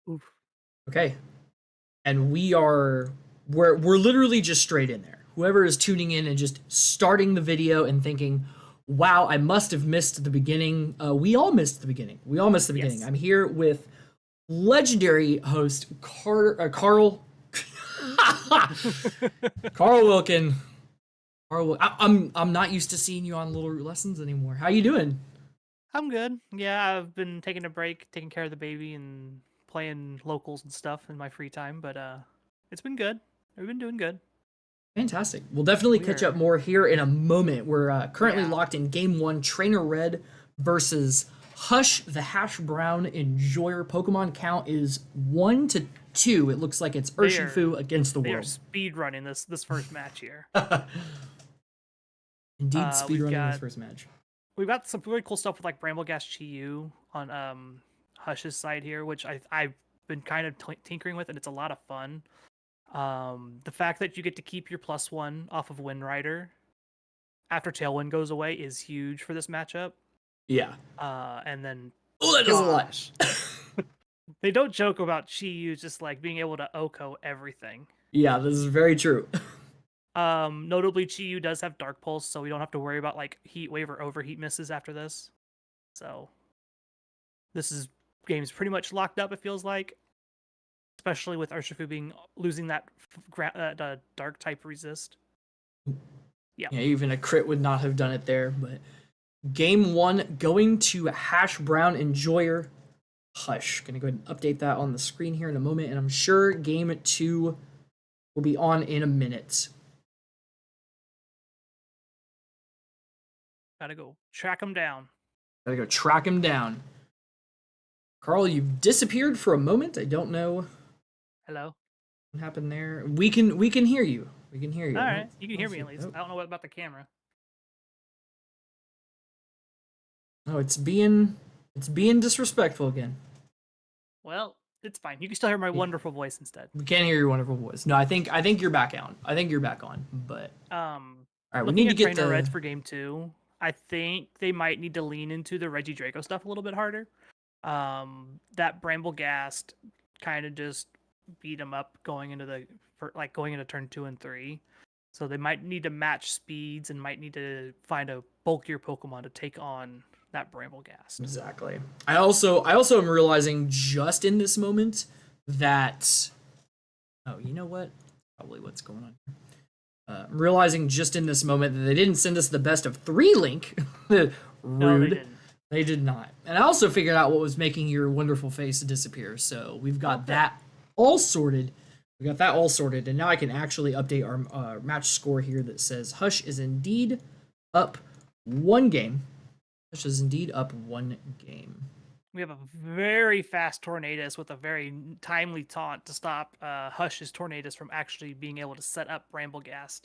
Oof. Okay. And we're literally just straight in there. Whoever is tuning in and just starting the video and thinking, "Wow, I must have missed the beginning." We all missed the beginning. We all missed the beginning. Yes. I'm here with legendary host Carl Carl Wilkin. I'm not used to seeing you on Little Root Lessons anymore. How you doing? I'm good. Yeah, I've been taking a break, taking care of the baby, and playing locals and stuff in my free time. But it's been good. We've been doing good. Fantastic. We'll definitely catch up We're more here in a moment. We're currently yeah. locked in Game 1, Trainer Red versus Hush the Hash Brown Enjoyer. Pokemon count is 1-2. It looks like it's They are Urshifu against the they are world. speed running this first match here. Indeed, We've speedrunning this got first match. we've got some really cool stuff with like Brambleghast Chi-Yu on Hush's side here, which I've been kind of tinkering with, and it's a lot of fun. The fact that you get to keep your +1 off of Wind Rider after Tailwind goes away is huge for this matchup. Yeah. And then Oh, that is a lot. gosh, they don't joke about Chi-Yu just like being able to OHKO everything. Yeah, this is very true. Notably, Chi-Yu does have Dark Pulse, so we don't have to worry about like Heat Wave or Overheat misses after this. So this game's pretty much locked up. It feels like, especially with Urshifu losing that Dark type resist. Yeah, even a crit would not have done it there. But Game 1 going to Hash Brown Enjoyer. Hush. Gonna go ahead and update that on the screen here in a moment, and I'm sure Game 2 will be on in a minute. Gotta go track him down. Gotta go track him down. Carl, you've disappeared for a moment. I don't know Hello. what happened there. We can hear you. We can hear you. All right, you can hear me at least. I don't know what about the camera. Oh, it's being disrespectful again. Well, it's fine. You can still hear my wonderful voice instead. We can't hear your wonderful voice. No, I think you're back on. I think you're back on. But all right, we need to get Trainer Reds for Game 2. I think they might need to lean into the Reggie Draco stuff a little bit harder. That Brambleghast kind of just beat him up going into turn 2 and 3. So they might need to match speeds and might need to find a bulkier Pokemon to take on that Brambleghast. Exactly. I also am realizing just in this moment that you know what? Probably what's going on. I'm realizing just in this moment that they didn't send us the best of 3 link. Rude. No, they didn't. They did not. And I also figured out what was making your wonderful face disappear. So we've got that all sorted. We got that all sorted, and now I can actually update our match score here that says Hush is indeed up 1 game. Hush is indeed up 1 game. We have a very fast Tornadus with a very timely taunt to stop Hush's Tornadus from actually being able to set up Brambleghast.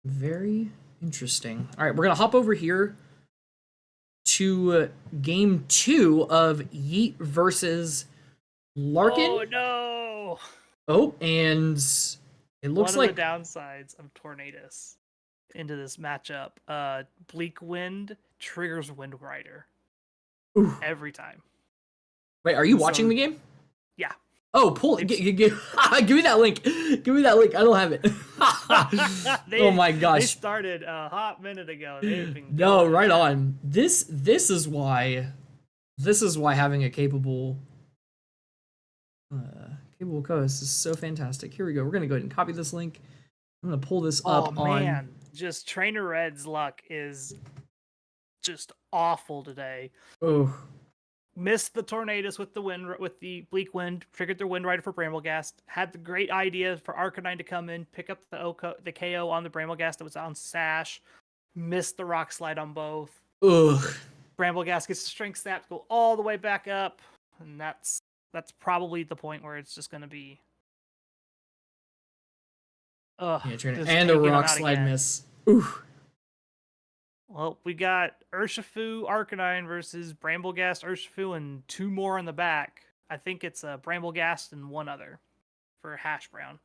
Very interesting. All right, we're going to hop over here to Game 2 of Yeet versus Larkin. Oh, no! Oh, and it looks like... One of the downsides of Tornadus into this matchup, Bleak Wind triggers Wind Rider. Ooh. Every time. Wait, are you watching the game? Yeah. Oh, pull it. Give me that link. Give me that link. I don't have it. Oh my gosh. They started a hot minute ago. No, right on. This is why having a capable co-host is so fantastic. Here we go. We're gonna go ahead and copy this link. I'm gonna pull this up on. Oh man, just Trainer Red's luck is just awful today. Oh. Missed the Tornadus with the Bleak Wind, triggered their Wind Rider for Brambleghast, had the great idea for Arcanine to come in, pick up the KO on the Brambleghast that was on Sash, missed the Rock Slide on both. Ugh. Brambleghast gets the Strength Snap to go all the way back up, and that's probably the point where it's just going to be... Ugh. Yeah, and a Rock Slide miss. Ooh. Well, we got Urshifu Arcanine versus Brambleghast Urshifu and 2 more in the back. I think it's Brambleghast and 1 other for Hash Brown.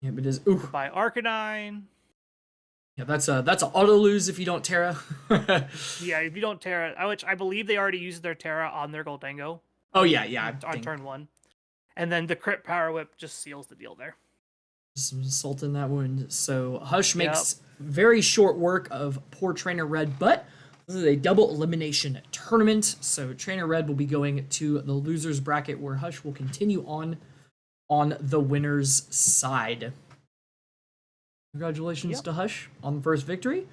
Yeah, but it is. Ooh. By Arcanine. Yeah, that's an auto lose if you don't Terra. Yeah, if you don't Terra, which I believe they already used their Terra on their Goldango. Oh yeah, on turn 1. And then the crit power whip just seals the deal there. Some salt in that wound. So Hush makes very short work of poor Trainer Red, but this is a double elimination tournament. So Trainer Red will be going to the losers bracket, where Hush will continue on the winner's side. Congratulations to Hush on the first victory.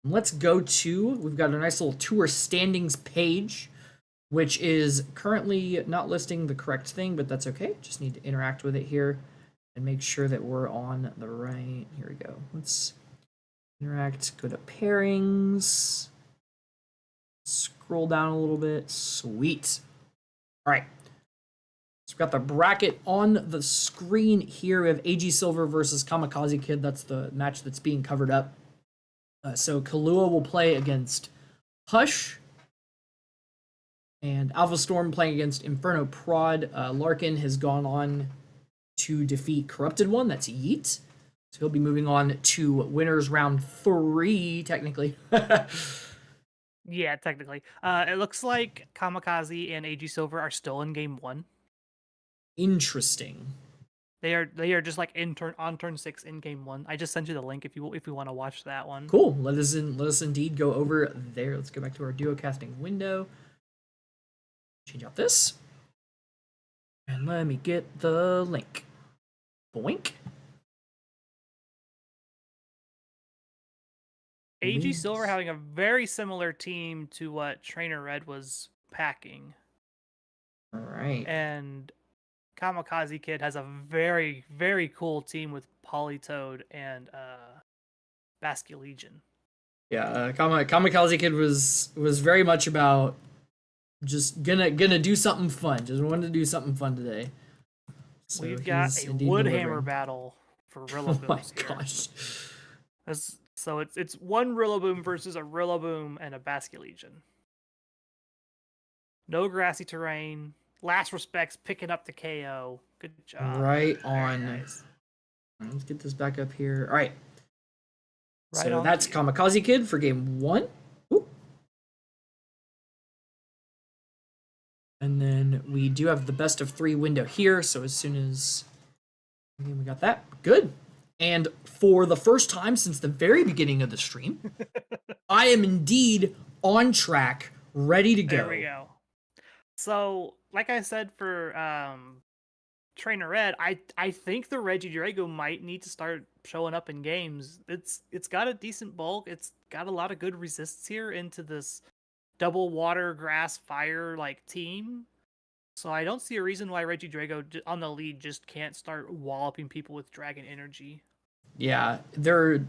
Let's go to, we've got a nice little tour standings page, which is currently not listing the correct thing, but that's okay. Just need to interact with it here and make sure that we're on the right. Here we go. Let's interact, go to pairings, scroll down a little bit. Sweet. All right. So we've got the bracket on the screen here. We have AG Silver versus Kamikaze Kid. That's the match that's being covered up. So Kahlua will play against Hush, and Alpha Storm playing against Inferno Prod. Larkin has gone on to defeat Corrupted One. That's Yeet. So he'll be moving on to winners round 3, technically. Yeah, technically. It looks like Kamikaze and AG Silver are still in game 1. Interesting. They are just like on turn 6 in game 1. I just sent you the link if you want to watch that one. Cool. Let us indeed go over there. Let's go back to our duo casting window. Change out this. And let me get the link. Boink. AG Silver having a very similar team to what Trainer Red was packing. All right. And Kamikaze Kid has a very, very cool team with Polytoad and Basque Legion. Yeah, Kamikaze Kid was very much about just gonna do something fun. Just wanted to do something fun today. So we've got a Woodhammer battle for Rillaboom. Oh my gosh. So it's one Rillaboom versus a Rillaboom and a Basque Legion. No grassy terrain. Last respects picking up the KO. Good job. Right on. Nice. Let's get this back up here. All right. Right so on that's Kamikaze Kid for game 1. Ooh. And then we do have the best of 3 window here. So as soon as we got that, good. And for the first time since the very beginning of the stream, I am indeed on track, ready to go. There we go. So, like I said for Trainer Red, I think the Regidrago might need to start showing up in games. It's got a decent bulk. It's got a lot of good resists here into this double water, grass, fire like team. So I don't see a reason why Regidrago on the lead just can't start walloping people with Dragon Energy. Yeah, there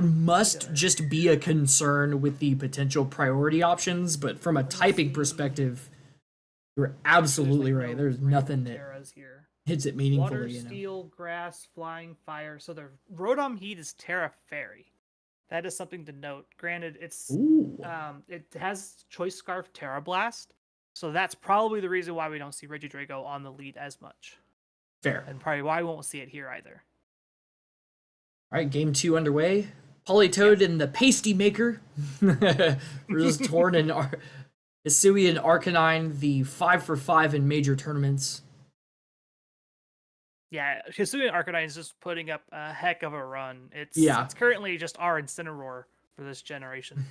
must just be a concern with the potential priority options, but from a typing perspective, you're absolutely right. There's nothing that hits it meaningfully. Water, steel, grass, flying, fire. So the Rotom Heat is Terra Fairy. That is something to note. Granted, it has Choice Scarf Terra Blast, so that's probably the reason why we don't see Regidrago on the lead as much. Fair. And probably why we won't see it here either. All right, game 2 underway. Polytoad and the Pasty Maker versus Torn and Hisui and Arcanine, the 5-for-5 in major tournaments. Yeah, Hisui and Arcanine is just putting up a heck of a run. It's currently just our Incineroar for this generation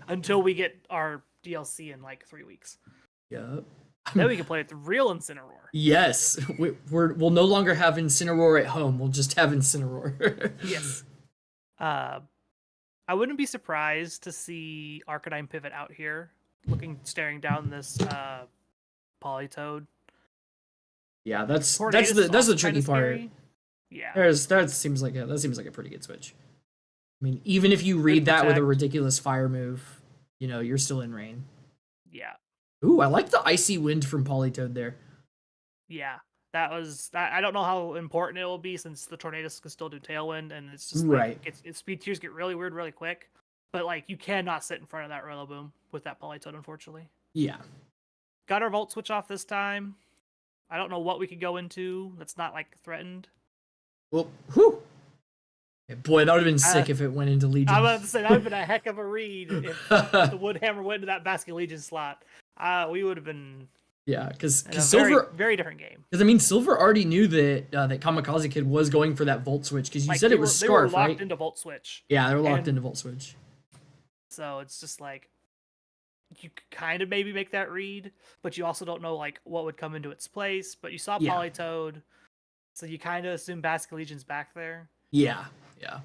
until we get our DLC in like 3 weeks. Yep. Then we can play with the real Incineroar. Yes, we'll no longer have Incineroar at home. We'll just have Incineroar. Yes. I wouldn't be surprised to see Arcanine pivot out here, staring down this Polytoad. Yeah, that's the tricky part. Yeah, that seems like a pretty good switch. I mean, even if you read that with a ridiculous fire move, you're still in rain. Yeah. Ooh, I like the icy wind from Polytoad there. Yeah, that. I don't know how important it will be since the tornadoes can still do tailwind, and it's just right. Its speed tiers get really weird really quick. But like, you cannot sit in front of that Rillaboom with that Polytoad, unfortunately. Yeah. Got our Volt Switch off this time. I don't know what we could go into that's not like threatened. Well, whew. Boy, that would have been sick if it went into Legion. I was about to say that would have been a heck of a read if the Woodhammer went into that Basque Legion slot. We would have been Yeah, because And a Silver, very, very different game. because I mean, Silver already knew that that Kamikaze Kid was going for that Volt Switch. Because you said it was they were Scarf, locked right? into Volt Switch. Yeah, they're locked And into Volt Switch. so it's just like you could kind of maybe make that read, but you also don't know like what would come into its place. But you saw Yeah. Politoed, so you kind of assume Basculegion's back there. Yeah, yeah.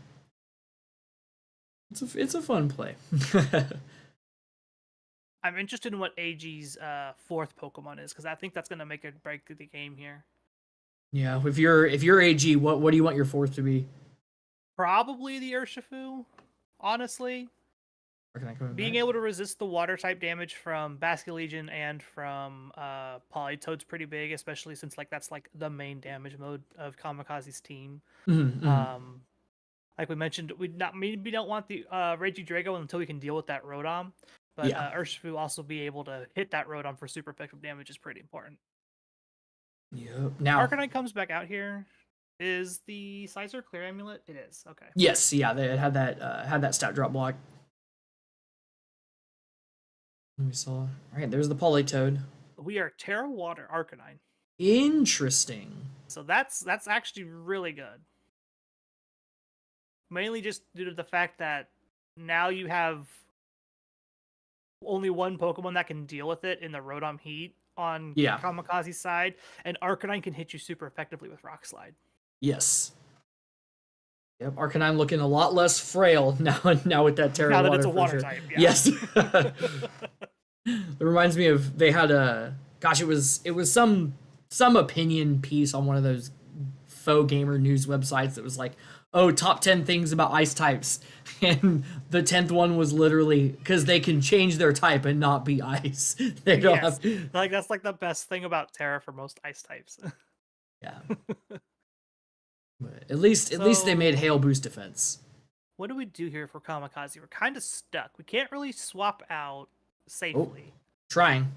It's a fun play. I'm interested in what AG's fourth Pokemon is because I think that's gonna make or break the game here. Yeah, if you're AG, what do you want your fourth to be? Probably the Urshifu, honestly. Being able to resist the water type damage from Basculegion and from Politoed's pretty big, especially since like that's like the main damage mode of Kamikaze's team. Mm-hmm. Like we mentioned, we don't want the Regidrago until we can deal with that Rotom. But Yeah. Urshifu also be able to hit that Rotom for super effective damage is pretty important. Yep. Now Arcanine comes back out here. Is the Scizor Clear Amulet? It is. Okay. yes, yeah, they had that stat drop block. We saw. All right, there's the Politoed. We are Terra Water Arcanine. Interesting. So that's actually really good. Mainly just due to the fact that now you have only one Pokemon that can deal with it in the Rotom Heat on Kamikaze's side, and Arcanine can hit you super effectively with Rock Slide. Yes. Yep, Arcanine looking a lot less frail now with that Terra Water. Now that it's a water type, yeah. Yes. It reminds me of they had it was some opinion piece on one of those faux gamer news websites that was like, oh, top 10 things about ice types. And the 10th one was literally because they can change their type and not be ice. They don't have... Like that's like the best thing about Terra for most ice types. Yeah. But at least they made hail boost defense. What do we do here for Kamikaze? We're kind of stuck. We can't really swap out safely. Trying.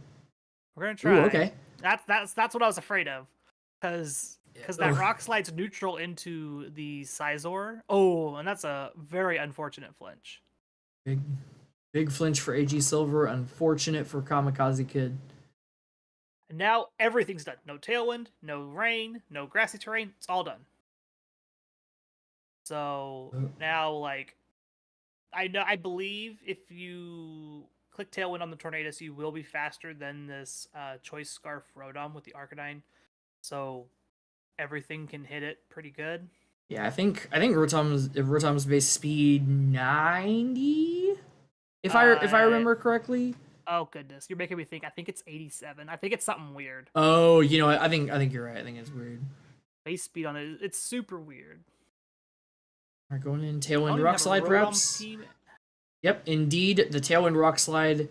We're gonna try. Ooh, okay. That's what I was afraid of, because that Rock Slide's neutral into the Scizor. Oh, and that's a very unfortunate flinch. Big flinch for AG Silver. Unfortunate for Kamikaze Kid. And now everything's done. No Tailwind, no rain, no grassy terrain. It's all done. So now, like, I believe if you click Tailwind on the Tornadus, you will be faster than this Choice Scarf Rotom with the Arcanine. So everything can hit it pretty good. Yeah, I think Rotom's base speed 90, if I remember correctly. Oh goodness, you're making me think. I think it's 87. I think it's something weird. Oh, you know what? I think you're right. I think it's weird. Base speed on it, it's super weird. All right, going in Tailwind Rock Slide, perhaps. Yep, indeed, the Tailwind Rock Slide.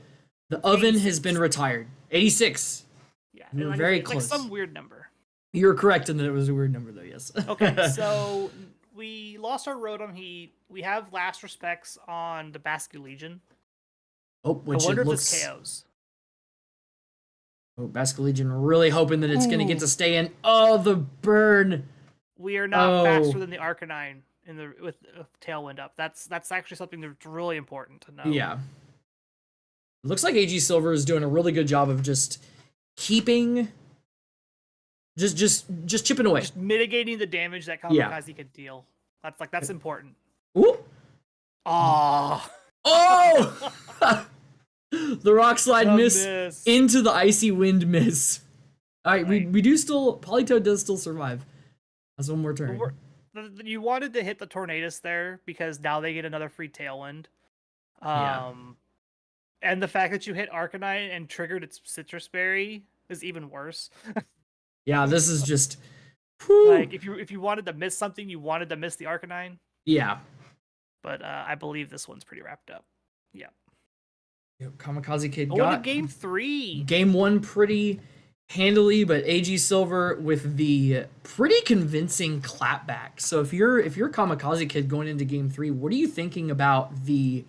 The oven 86. Has been retired. 86. Yeah, you're very close. Like some weird number. You're correct in that it was a weird number, though. Yes. Okay, so we lost our Rotom Heat. We have last respects on the Basculegion. Oh, which I wonder it if looks... this KOs. Oh, Basculegion really hoping that it's going to get to stay in. Oh, the burn. We are not faster than the Arcanine with Tailwind up. That's actually something that's really important to know. Yeah. It looks like AG Silver is doing a really good job of just keeping... Just chipping away. Just mitigating the damage that Kamikaze can deal. That's important. Ooh. Oh. Oh! The Rock Slide miss into the Icy Wind miss. All right, we do still... Politoed does still survive. That's one more turn. You wanted to hit the Tornadus there because now they get another free Tailwind. And the fact that you hit Arcanine and triggered its Citrus Berry is even worse. Yeah, this is just... Like, if you wanted to miss something, you wanted to miss the Arcanine. Yeah. But I believe this one's pretty wrapped up. Yeah. Kamikaze Kid got to game 3. Game 1 pretty handily, but AG Silver with the pretty convincing clapback. So if you're Kamikaze Kid going into game 3, what are you thinking about the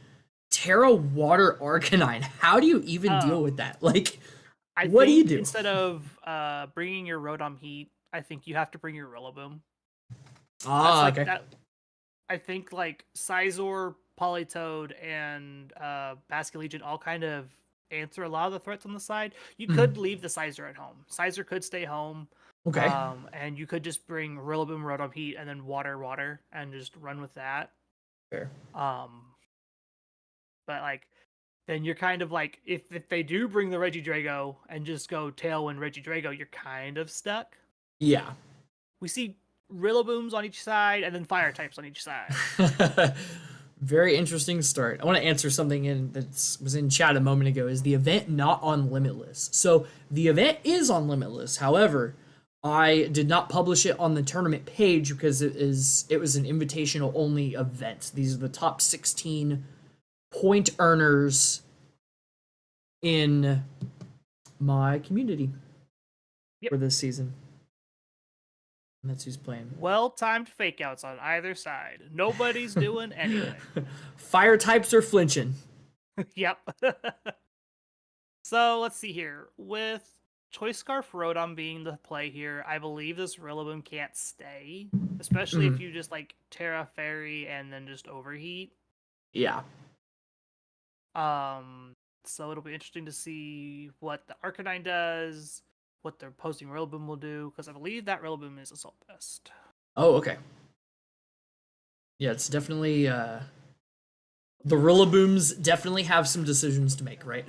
Terra Water Arcanine? How do you even deal with that? Like, what do you do? Instead of bringing your Rotom Heat, I think you have to bring your Rillaboom. Okay. I think like Scizor, Politoed, and Basculegion all kind of answer a lot of the threats on the side. You could leave the Sizer at home. Sizer could stay home. Okay. And you could just bring Rillaboom, Rotom Heat, and then Water, and just run with that. Fair. But like, then you're kind of like, if they do bring the Regidrago and just go Tailwind Regidrago, you're kind of stuck. Yeah. We see Rillabooms on each side, and then Fire types on each side. Very interesting start. I want to answer something that was in chat a moment ago. Is the event not on Limitless? So the event is on Limitless. However, I did not publish it on the tournament page because it was an invitational only event. These are the top 16 point earners in my community for this season. And that's who's playing. Well-timed fake outs on either side. Nobody's doing anything. Fire types are flinching. Yep. So let's see here. With Choice Scarf Rotom being the play here, I believe this Rillaboom can't stay, especially if you just like Terra Fairy and then just Overheat. Yeah. So it'll be interesting to see what the Arcanine does, what their posting Rillaboom will do, because I believe that Rillaboom is Assault Vest. Oh, okay. Yeah, it's definitely the Rillabooms definitely have some decisions to make, right?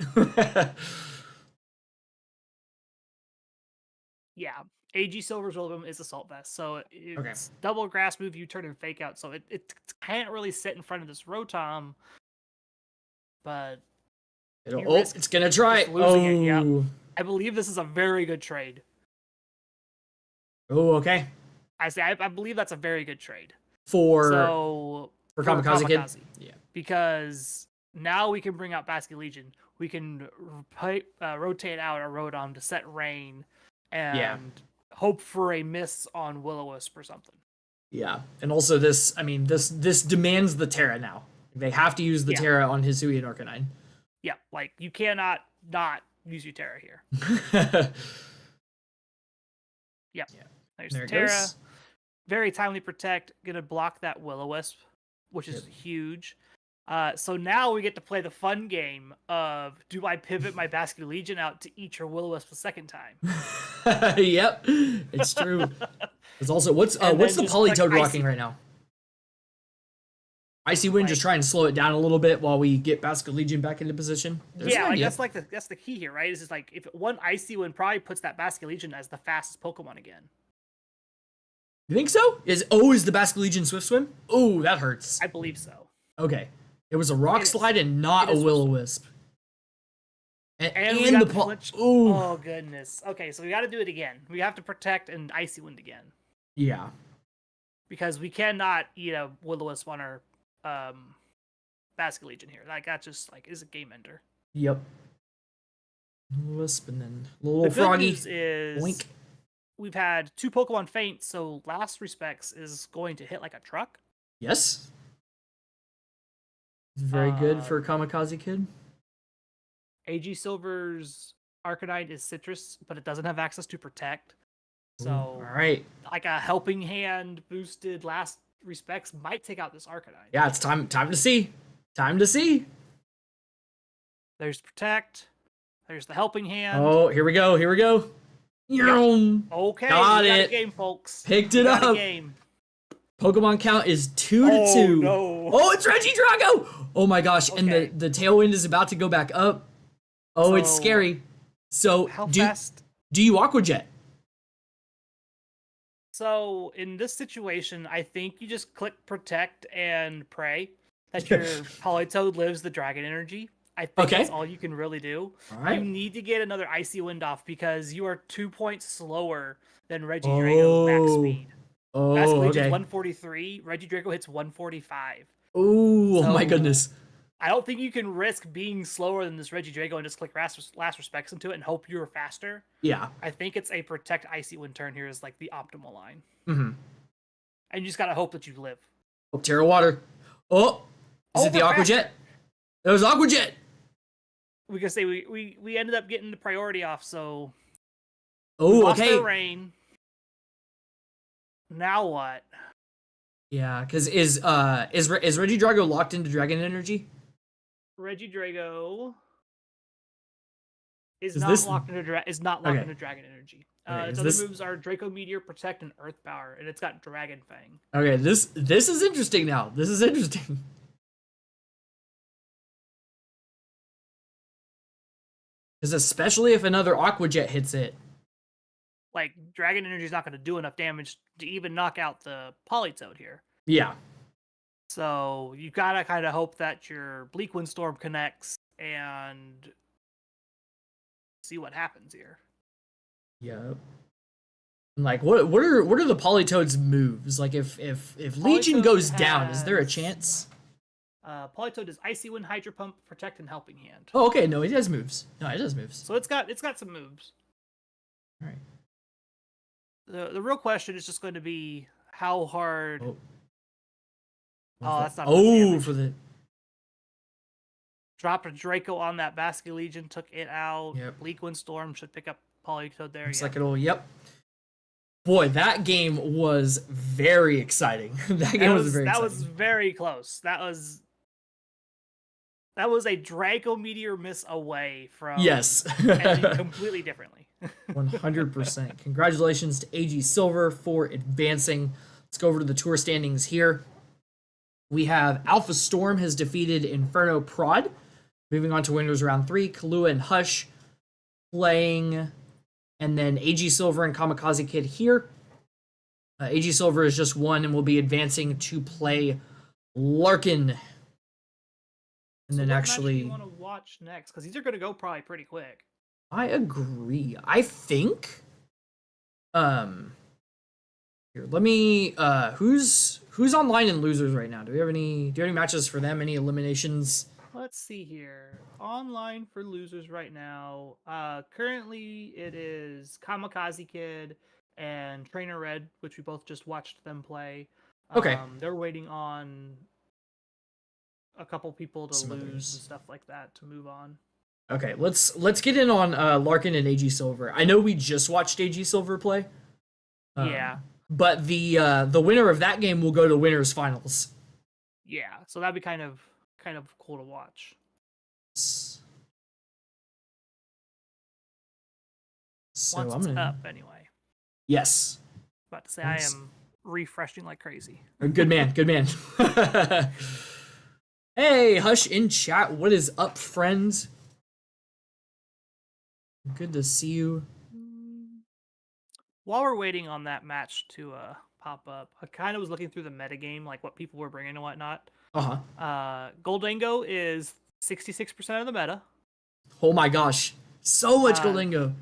Yeah. AG Silver's Rillaboom is Assault Vest, so it's double grass move, U-turn, and fake out, so it can't really sit in front of this Rotom, but it's gonna try. It, yeah. I believe this is a very good trade. Oh, okay. I believe that's a very good trade. For Kamikaze Kid? Yeah. Because now we can bring out Basket Legion. We can rotate out our Rotom to set Rain and hope for a miss on Will-O-Wisp or something. Yeah. And also this demands the Terra now. They have to use the Terra on Hisui and Arcanine. Yeah, like you cannot not use your Terra here. Yep. Yeah. There's the Terra. Goes. Very timely protect. Gonna block that Will-O-Wisp, which is huge. So now we get to play the fun game of, do I pivot my Basket Legion out to eat your Will-O-Wisp a second time? Yep, it's true. There's also what's the Politoed rocking right now? Icy Wind, just try and slow it down a little bit while we get Basket Legion back into position. That's the key here, right? Is like if one Icy Wind probably puts that Basket Legion as the fastest Pokemon again. You think so? Is the Basket Legion Swift Swim? Oh, that hurts. I believe so. Okay. It was a Rock Slide and not a Will-O-Wisp. And the flinch. Oh, goodness. Okay, so we got to do it again. We have to protect and Icy Wind again. Yeah. Because we cannot eat a Will-O-Wisp on our Basket Legion here. Like, that just is a game ender. Yep. Wisp and then little Froggy. News is Boink. We've had 2 Pokemon faint, so Last Respects is going to hit like a truck. Yes. Very good for Kamikaze Kid. AG Silver's Arcanine is Citrus, but it doesn't have access to Protect. So, all right, like a Helping Hand boosted Last Respects might take out this Arcanine. Yeah, it's time to see. Time to see. There's Protect. There's the Helping Hand. Oh, here we go. Yep. Okay, got it. A game, folks. Picked it up. Game. Pokemon count is 2-2. No. Oh, it's Regidrago. Oh my gosh, and the Tailwind is about to go back up. Oh, it's scary. So how fast? Do you Aqua Jet? So in this situation, I think you just click Protect and pray that your Politoed lives the Dragon Energy. I think that's all you can really do. All right. You need to get another Icy Wind off because you are 2 points slower than Regidrago max speed. Oh, Basket Legion's 143. Regidrago hits 145. Oh my goodness. I don't think you can risk being slower than this Regidrago and just click Last Respects into it and hope you're faster. Yeah. I think it's a Protect Icy Wind turn here is like the optimal line. Mm-hmm. And you just gotta hope that you live. Oh, Terra Water. Oh, is it the Aqua Jet? It was Aqua Jet. We can say we ended up getting the priority off, so. Oh, okay. Rain. Now what? Yeah, because is Regidrago locked into Dragon Energy? Regidrago is Is not this locked into okay? Dragon Energy. Okay, Its is other this moves are Draco Meteor, Protect, and Earth Power, and it's got Dragon Fang. okay? This is interesting now. This is interesting. Because especially if another Aqua Jet hits it. Like, Dragon Energy is not going to do enough damage to even knock out the Politoed here. Yeah. So you gotta kind of hope that your Bleak Windstorm connects and see what happens here. Yep. Like what are the Politoed's moves? Like if Legion Politoed goes down, is there a has- chance? Politoed is Icy Wind, Hydro Pump, Protect, and Helping Hand. Oh, okay. No, it has moves. No, it has moves. So it's got some moves. All right. The real question is just going to be how hard. Oh, That's not. oh, for the Dropped a Draco on that Basket Legion, took it out. Yep. Bleak Windstorm should pick up Politoed there. looks like it'll. Yep. Boy, that game was very exciting. that game was very exciting. That was very close. That was a Draco Meteor miss away from Yes. ending completely differently. 100%. Congratulations to AG Silver for advancing. Let's go over to the tour standings here. We have Alpha Storm has defeated Inferno Prod. Moving on to winners round 3, Kahlua and Hush playing, and then AG Silver and Kamikaze Kid here. AG Silver is just one and will be advancing to play Larkin. And then actually, what match do you want to watch next? Because these are going to go probably pretty quick. I agree. I think. Here, let me. Who's online in losers right now? Do you have any matches for them? Any eliminations? Let's see here. Online for losers right now. Currently it is Kamikaze Kid and Trainer Red, which we both just watched them play. Okay. They're waiting on a couple people to Some lose others. and stuff like that to move on. Okay, let's get in on Larkin and AG Silver. I know we just watched AG Silver play. Yeah. But the winner of that game will go to winners finals. Yeah. So that'd be kind of cool to watch. So Once I'm it's gonna. up anyway. Yes. About to say I am refreshing like crazy. Good man. Good man. Hey, Hush in chat. What is up, friends? Good to see you. While we're waiting on that match to pop up, I kind of was looking through the metagame, like what people were bringing and whatnot. Goldango is 66% of the meta. Oh my gosh, so much Goldango.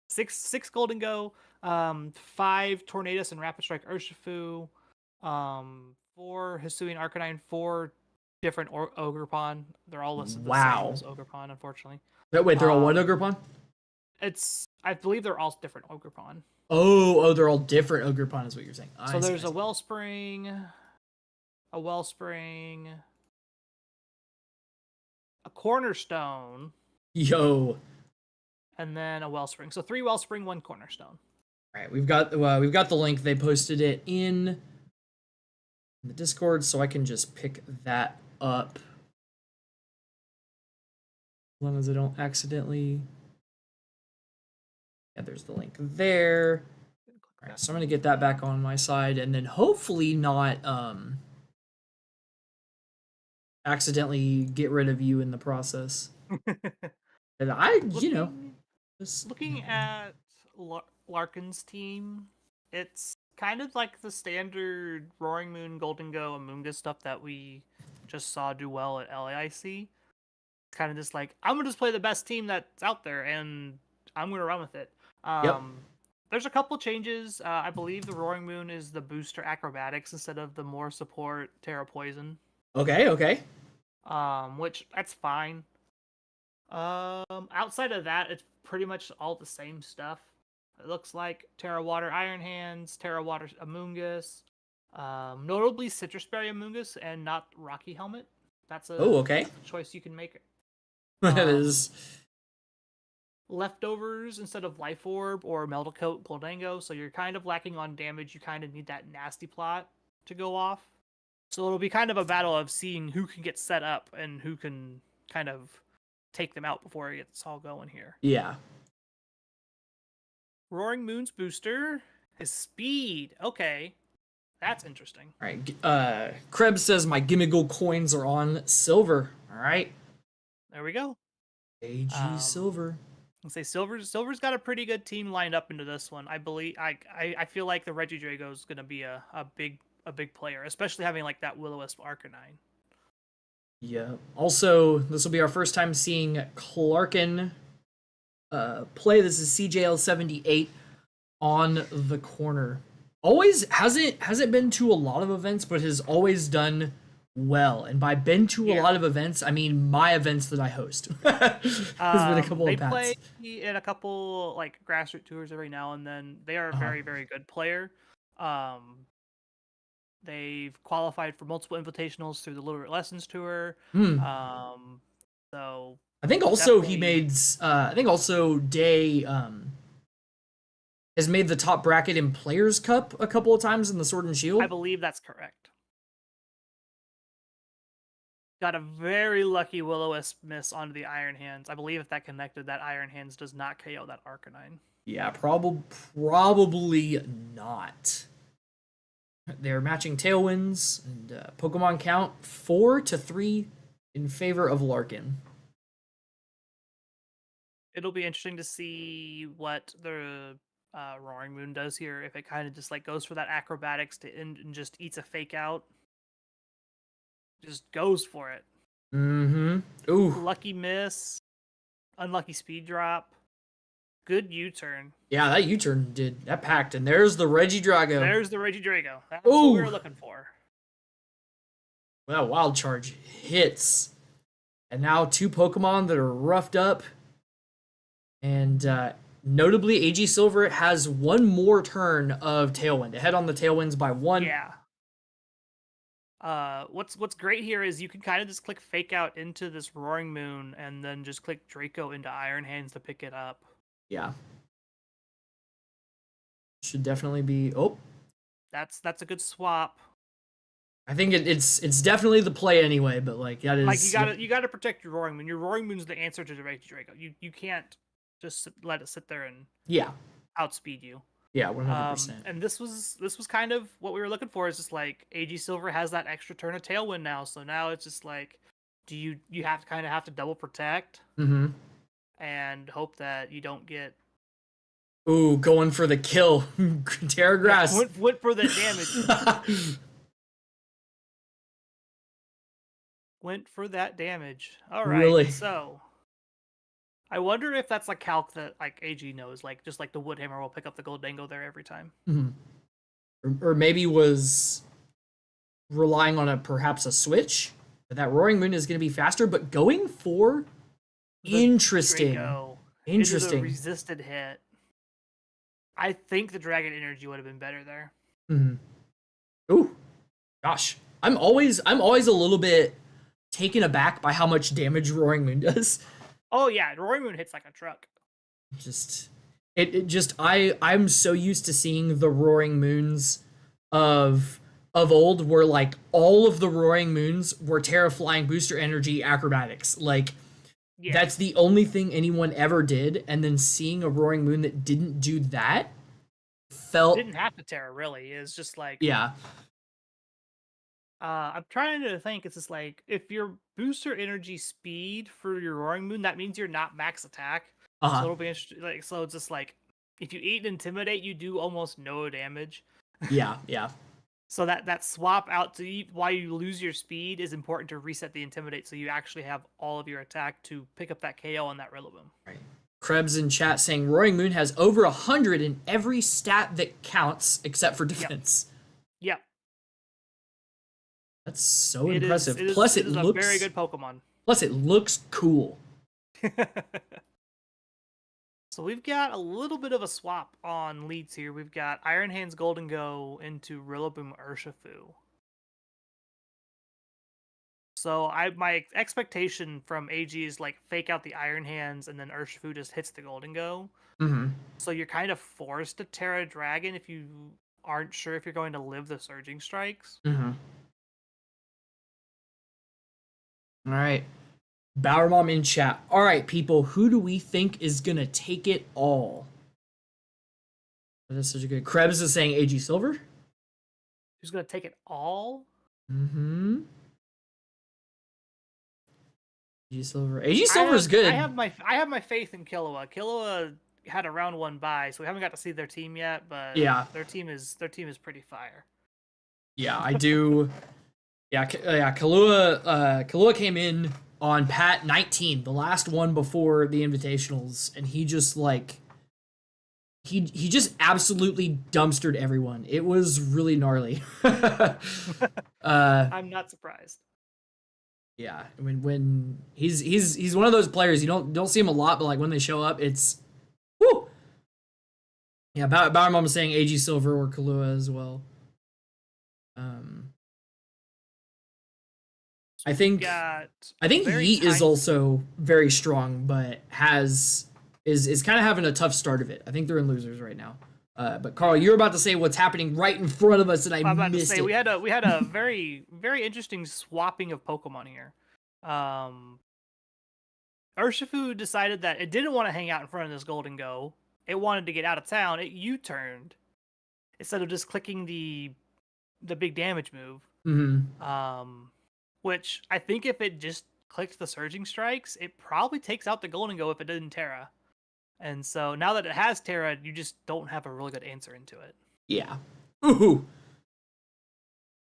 Six Goldango, 5 Tornadus and Rapid Strike Urshifu, 4 Hisuian Arcanine, 4 different Ogerpon. They're all listed the same as Ogerpon, unfortunately. Wait, they're all what Ogerpon? I believe they're all different Ogerpon. Oh, they're all different Ogerpon is what you're saying. So there's a Wellspring, a Cornerstone. Yo. And then a Wellspring. So 3 Wellspring, 1 Cornerstone. All right, we've got the link. They posted it in the Discord, so I can just pick that up. As long as I don't accidentally. Yeah, there's the link there. All right, so I'm gonna get that back on my side, and then hopefully not accidentally get rid of you in the process. And looking at Larkin's team, it's kind of like the standard Roaring Moon, Goldango, Amoonguss stuff that we just saw do well at LAIC. It's kind of just like, I'm gonna just play the best team that's out there, and I'm gonna run with it. Yep. There's a couple changes. I believe the Roaring Moon is the booster Acrobatics instead of the more support Terra Poison. Okay. Which that's fine. Outside of that, it's pretty much all the same stuff. It looks like Terra Water Iron Hands, Terra Water Amoonguss, notably Citrus Berry Amoonguss, and not Rocky Helmet. That's a choice you can make. That is. Leftovers instead of Life Orb or Metal Coat Goldango, so you're kind of lacking on damage. You kind of need that nasty plot to go off. So it'll be kind of a battle of seeing who can get set up and who can kind of take them out before it gets all going here. Yeah. Roaring Moon's booster is speed. Okay, that's interesting. All right. Krebs says my Gimmigle coins are on silver. All right. There we go. AG silver. I'll say Silver's got a pretty good team lined up into this one. I believe I feel like the Regidrago is gonna be a big player, especially having like that Will-O-Wisp Arcanine. Yeah. Also, this will be our first time seeing Clarkin play. This is CJL78 on the corner. Always hasn't been to a lot of events, but has always done well. And by been to a lot of events, I mean my events that I host. There's been a couple they of bats. play in a couple like grassroots tours every now and then. They are a very, very good player. They've qualified for multiple invitationals through the Little Bit Lessons tour. So I think also he made. I think also Day has made the top bracket in Players Cup a couple of times in the Sword and Shield. I believe that's correct. Got a very lucky Will-O-Wisp miss onto the Iron Hands. I believe if that connected, that Iron Hands does not KO that Arcanine. Yeah, probably not. They're matching Tailwinds, and Pokemon count 4-3 in favor of Larkin. It'll be interesting to see what the Roaring Moon does here. If it kind of just like goes for that acrobatics to end and just eats a fake out. Just goes for it. Mm-hmm. Ooh. Lucky miss. Unlucky speed drop. Good U-turn. Yeah, that U-turn did. That packed. And there's the Regidrago. There's the Regidrago. That's what we were looking for. Well, Wild Charge hits. And now 2 Pokemon that are roughed up. And notably, AG Silver has 1 more turn of Tailwind. Ahead on the Tailwinds by 1. Yeah. What's great here is you can kind of just click Fake Out into this Roaring Moon and then just click Draco into Iron Hands to pick it up. Yeah. Should definitely be. Oh. That's a good swap. I think it's definitely the play anyway, but like that is like you gotta protect your Roaring Moon. Your Roaring Moon's the answer to the Draco. You can't just let it sit there and outspeed you. Yeah, 100%. And this was kind of what we were looking for. Is just like AG Silver has that extra turn of Tailwind now, so now it's just like, do you have to double protect and hope that you don't get. Ooh, going for the kill, Terra Grass. Yeah, went for the damage. Went for that damage. All right, really? So I wonder if that's like calc that like AG knows, like just like the Woodhammer will pick up the Goldango there every time. Or maybe was relying on perhaps a switch. That Roaring Moon is going to be faster, but going for interesting. Draco. Interesting. It is a resisted hit. I think the Dragon Energy would have been better there. Ooh, gosh, I'm always a little bit taken aback by how much damage Roaring Moon does. Oh yeah, Roaring Moon hits like a truck. I'm so used to seeing the Roaring Moons of old, where like all of the Roaring Moons were Terra Flying, Booster Energy, Acrobatics. Like that's the only thing anyone ever did, and then seeing a Roaring Moon that didn't do that didn't have to Terra really. It's just like I'm trying to think. It's just like if your Booster Energy speed for your Roaring Moon, that means you're not max attack. So it'll be interesting. Like, so it's just like if you eat and Intimidate, you do almost no damage. Yeah. So that swap out to eat while you lose your speed is important to reset the Intimidate, so you actually have all of your attack to pick up that KO on that Rillaboom. Right. Krebs in chat saying Roaring Moon has over 100 in every stat that counts except for defense. Yep. That's so impressive. Plus, it looks a very good Pokemon. Plus, it looks cool. So we've got a little bit of a swap on leads here. We've got Iron Hands Goldengo into Rillaboom Urshifu. So my expectation from AG is like fake out the Iron Hands and then Urshifu just hits the Goldengo. So you're kind of forced to Terra Dragon if you aren't sure if you're going to live the Surging Strikes. All right. Bower Mom in chat. All right, people, who do we think is gonna take it all? That is such a good. Krebs is saying AG Silver. Who's gonna take it all? Mm-hmm. AG Silver. AG Silver is good. I have my faith in Killua. Killua had a round 1 bye, so we haven't got to see their team yet, but yeah, their team is pretty fire. Yeah, I do. Yeah, Kahlua came in on Pat 19, the last one before the invitationals, and he just like he just absolutely dumpstered everyone. It was really gnarly. I'm not surprised. Yeah, when he's one of those players, you don't see him a lot, but like when they show up, it's whoo. Yeah, Bower Mom is saying AG Silver or Kahlua as well. I think Yeet is also very strong, but is kind of having a tough start of it. I think they're in losers right now. But Carl, you're about to say what's happening right in front of us, and I'm about missed to say, it. we had a very very interesting swapping of Pokemon here. Urshifu decided that it didn't want to hang out in front of this Golden Go. It wanted to get out of town. It U-turned instead of just clicking the big damage move. Mm-hmm. Which I think if it just clicked the Surging Strikes, it probably takes out the Golden Go if it didn't Terra. And so now that it has Terra, you just don't have a really good answer into it. Yeah. Ooh.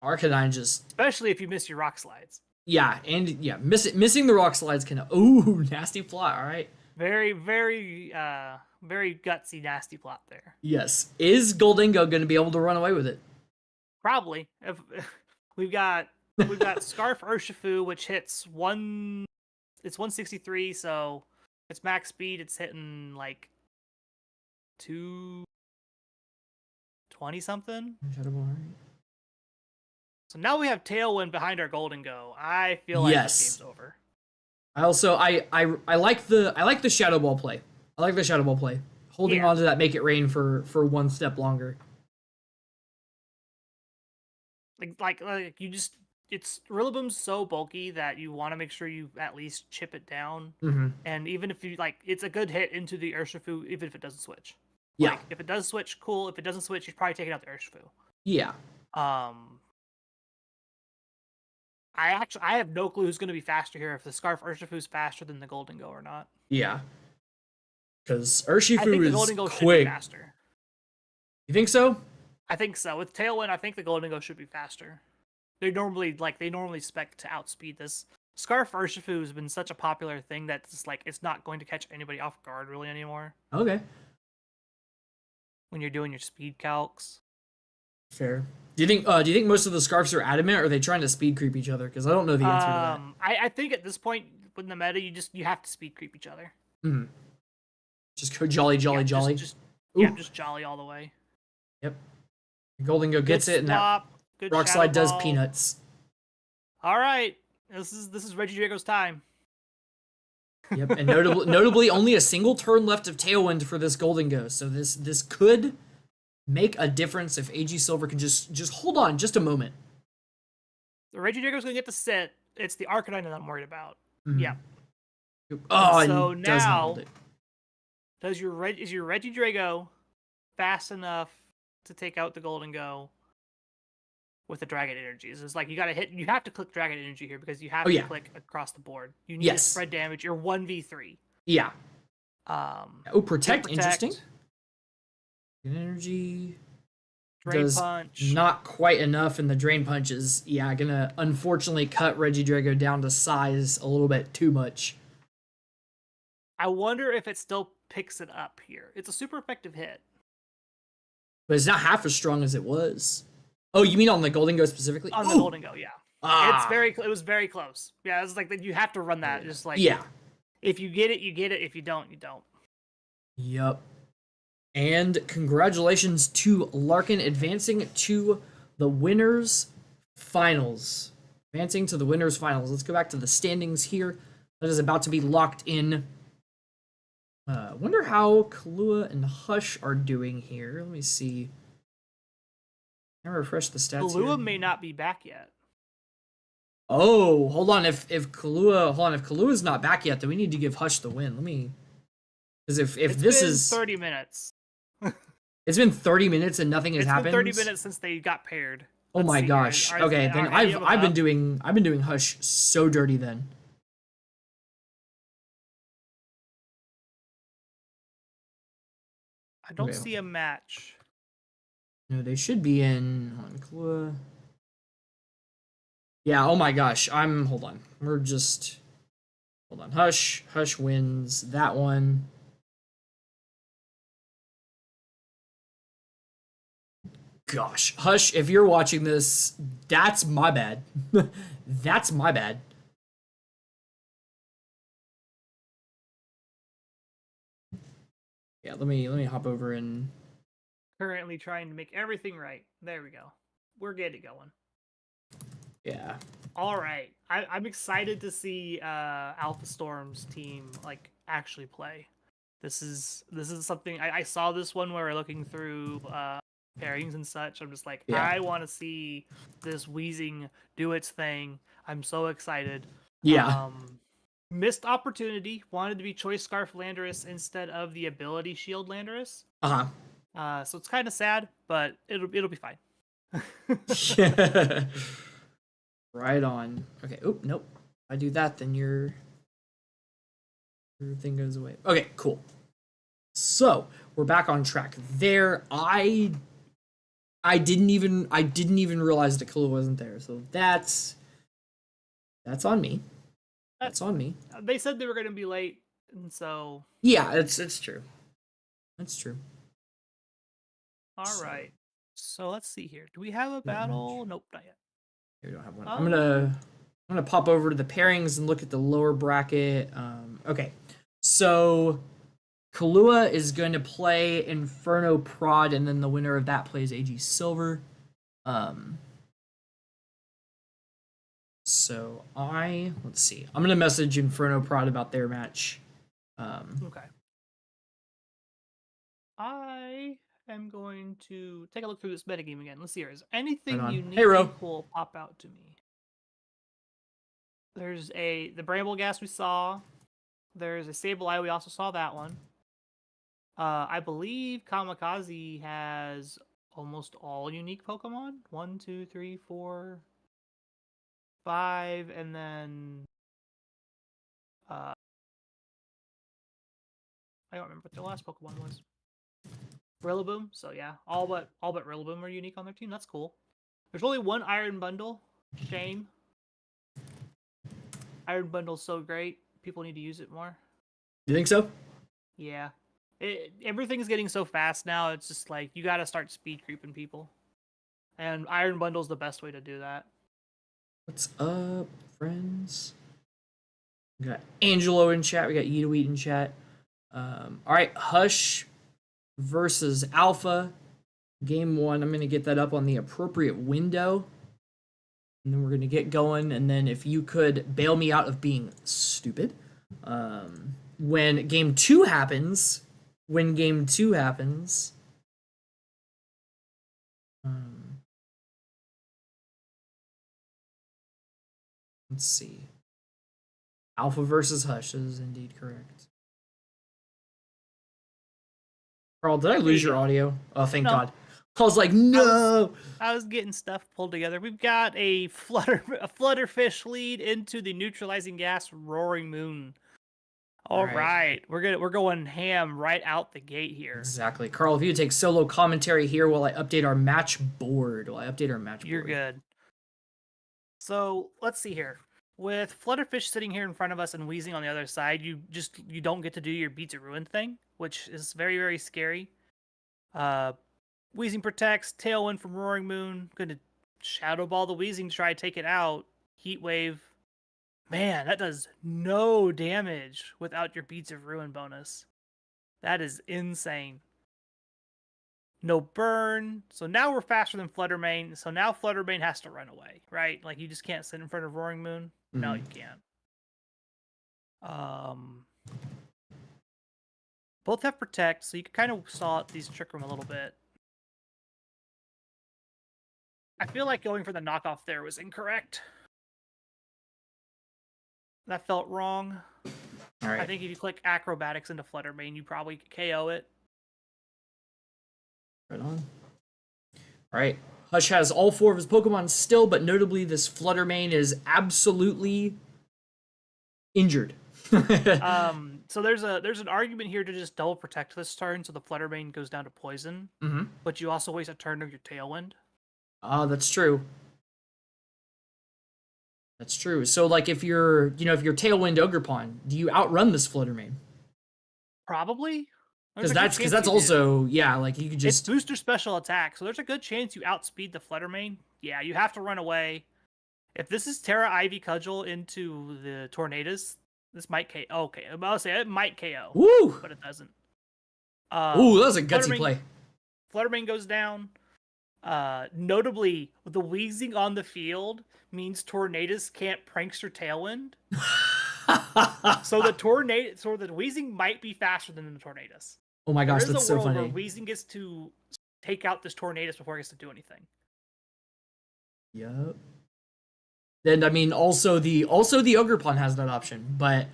Arcanine just... Especially if you miss your Rock Slides. Yeah, and yeah, missing the Rock Slides can... Ooh, nasty plot, all right. Very, very, very gutsy, nasty plot there. Yes. Is Goldingo going to be able to run away with it? Probably. If we've got Scarf Urshifu, which hits it's 163, so it's max speed. It's hitting like 220 something. So now we have Tailwind behind our Golden Go. I feel like this game's over. I also I like the Shadow Ball play. I like the Shadow Ball play. Holding on to that Make It Rain for one step longer. Like you just, it's Rillaboom's so bulky that you want to make sure you at least chip it down. Mm-hmm. And even if you it's a good hit into the Urshifu, even if it doesn't switch. Yeah. If it does switch, cool. If it doesn't switch, you're probably taking out the Urshifu. Yeah. I have no clue who's going to be faster here, if the Scarf Urshifu is faster than the Golden Go or not. Yeah. Because Urshifu I think the is Golden Go quick. should be faster. You think so? I think so. With Tailwind, I think the Golden Go should be faster. They normally spec to outspeed this. Scarf Urshifu has been such a popular thing that it's not going to catch anybody off guard really anymore. Okay. When you're doing your speed calcs. Fair. Do you think most of the Scarfs are adamant, or are they trying to speed creep each other? Because I don't know the answer to that. I think at this point in the meta, you have to speed creep each other. Mm-hmm. Just go jolly. Just jolly all the way. Yep. Golden Go gets it, and that Rock Slide does peanuts. All right, this is Regidrago's time. Yep, and notably, only a single turn left of Tailwind for this Golden Go, so this could make a difference if AG Silver can just hold on just a moment. The Regidrago's gonna get to sit. It's the Arcanine that I'm worried about. Mm-hmm. Yeah. Oh, so and now, is your Regidrago fast enough to take out the Golden Go with the Dragon Energies? It's like you have to click Dragon Energy here because you have to click across the board. You need to spread damage. You're 1v3. Yeah. Protect. Interesting. Energy Drain Punch. Not quite enough, and the Drain Punch is gonna unfortunately cut Regidrago down to size a little bit too much. I wonder if it still picks it up here. It's a super effective hit, but it's not half as strong as it was. Oh, you mean on the Golden Go specifically? On the Golden Go, yeah. It was very close. Yeah, it's like you have to run that. Just like if you get it, you get it. If you don't, you don't. Yep. And congratulations to Larkin advancing to the winners finals. Advancing to the winners finals. Let's go back to the standings here. That is about to be locked in. Wonder how Kahlua and Hush are doing here. Let me see. Can I refresh the stats? Kahlua may not be back yet. Oh, hold on. If Kalua's not back yet, then we need to give Hush the win. Let me, because if It's this been is 30 minutes. it's been 30 minutes and nothing has It's happened. been 30 minutes since they got paired. Oh Let's my see here. gosh. Okay, then I've been doing Hush so dirty then. I don't Okay. see a match. No, they should be in. Hold on, Kahlua. Yeah. Oh my gosh. Hold on. We're just. Hold on. Hush wins that one. Gosh, Hush, if you're watching this, that's my bad. That's my bad. Yeah, let me hop over and Currently trying to make everything right. There we go. We're getting going. yeah. All right. I'm excited to see Alpha Storm's team like actually play. This is something I saw this one where we're looking through pairings and such. I'm just like, Yeah. I want to see this Wheezing do its thing. I'm so excited. Yeah. Missed opportunity. Wanted to be Choice Scarf Landorus instead of the Ability Shield Landorus. So it's kind of sad, but it'll be fine. Yeah. Right on. Okay. Oh, nope. If I do that, then your thing goes away. Okay, cool. So we're back on track. There, I didn't even realize that Kahlua wasn't there. So that's on me. That's on me. They said they were going to be late, and so yeah, it's true. That's true. All right. So let's see here. Do we have a battle? Nope, not yet. We don't have one. I'm gonna pop over to the pairings and look at the lower bracket. Okay, so Kahlua is going to play Inferno Prod, and then the winner of that plays AG Silver. So let's see. I'm gonna message Inferno Prod about their match. Okay. I am going to take a look through this metagame again. Let's see here. Is anything unique cool pop out to me? There's the Bramble Gas we saw. There's a Sableye. We also saw that one. I believe Kamikaze has almost all unique Pokemon. 1, 2, 3, 4, 5, and then I don't remember what the last Pokemon was. Rillaboom. So yeah, all but Rillaboom are unique on their team. That's cool. There's only one Iron Bundle. Shame. Iron Bundle's so great. People need to use it more. You think so? Yeah. Everything's getting so fast now. It's just like you got to start speed creeping people. And Iron Bundle's the best way to do that. What's up, friends? We got Angelo in chat. We got Yeetweet in chat. All right, Hush versus Alpha. Game 1. I'm going to get that up on the appropriate window. And then we're going to get going. And then if you could bail me out of being stupid. When Game 2 happens... let's see. Alpha versus Hush is indeed correct. Carl, did I lose your audio? Oh, thank God. I was like, no. I was getting stuff pulled together. We've got a Flutterfish lead into the neutralizing gas Roaring Moon. All right. We're going ham right out the gate here. Exactly. Carl, if you take solo commentary here while I update our match board. You're good. So let's see here. With Flutterfish sitting here in front of us and Wheezing on the other side, you don't get to do your Beats of Ruin thing, which is very, very scary. Wheezing protects, Tailwind from Roaring Moon, gonna Shadow Ball the Wheezing to try to take it out. Heat Wave. Man, that does no damage without your Beats of Ruin bonus. That is insane. No burn. So now we're faster than Fluttermane. So now Fluttermane has to run away, right? Like you just can't sit in front of Roaring Moon. Mm-hmm. No, you can't. Both have Protect, so you can kind of saw these Trick Room a little bit. I feel like going for the knockoff there was incorrect. That felt wrong. All right. I think if you click acrobatics into Fluttermane, you probably KO it. Right on. All right. Hush has all 4 of his Pokemon still, but notably this Fluttermane is absolutely injured. So there's an argument here to just double protect this turn, so the Fluttermane goes down to poison. Mm-hmm. But you also waste a turn of your Tailwind. That's true. That's true. So like if you're Tailwind Ogerpon, do you outrun this Fluttermane? Probably. Because that's also like you could just it's booster special attack, so there's a good chance you outspeed the Fluttermane. Yeah, you have to run away. If this is Terra Ivy Cudgel into the Tornadus, this might KO. Okay, I'll say it might KO. Woo! But it doesn't. Ooh, that was a gutsy play. Fluttermane goes down. Notably, the wheezing on the field means Tornadus can't prankster Tailwind. So the wheezing might be faster than the Tornadus. Oh my gosh, that's so funny. Where wheezing gets to take out this Tornadus before it gets to do anything. Yep. And I mean, also the Ogerpon has that option, but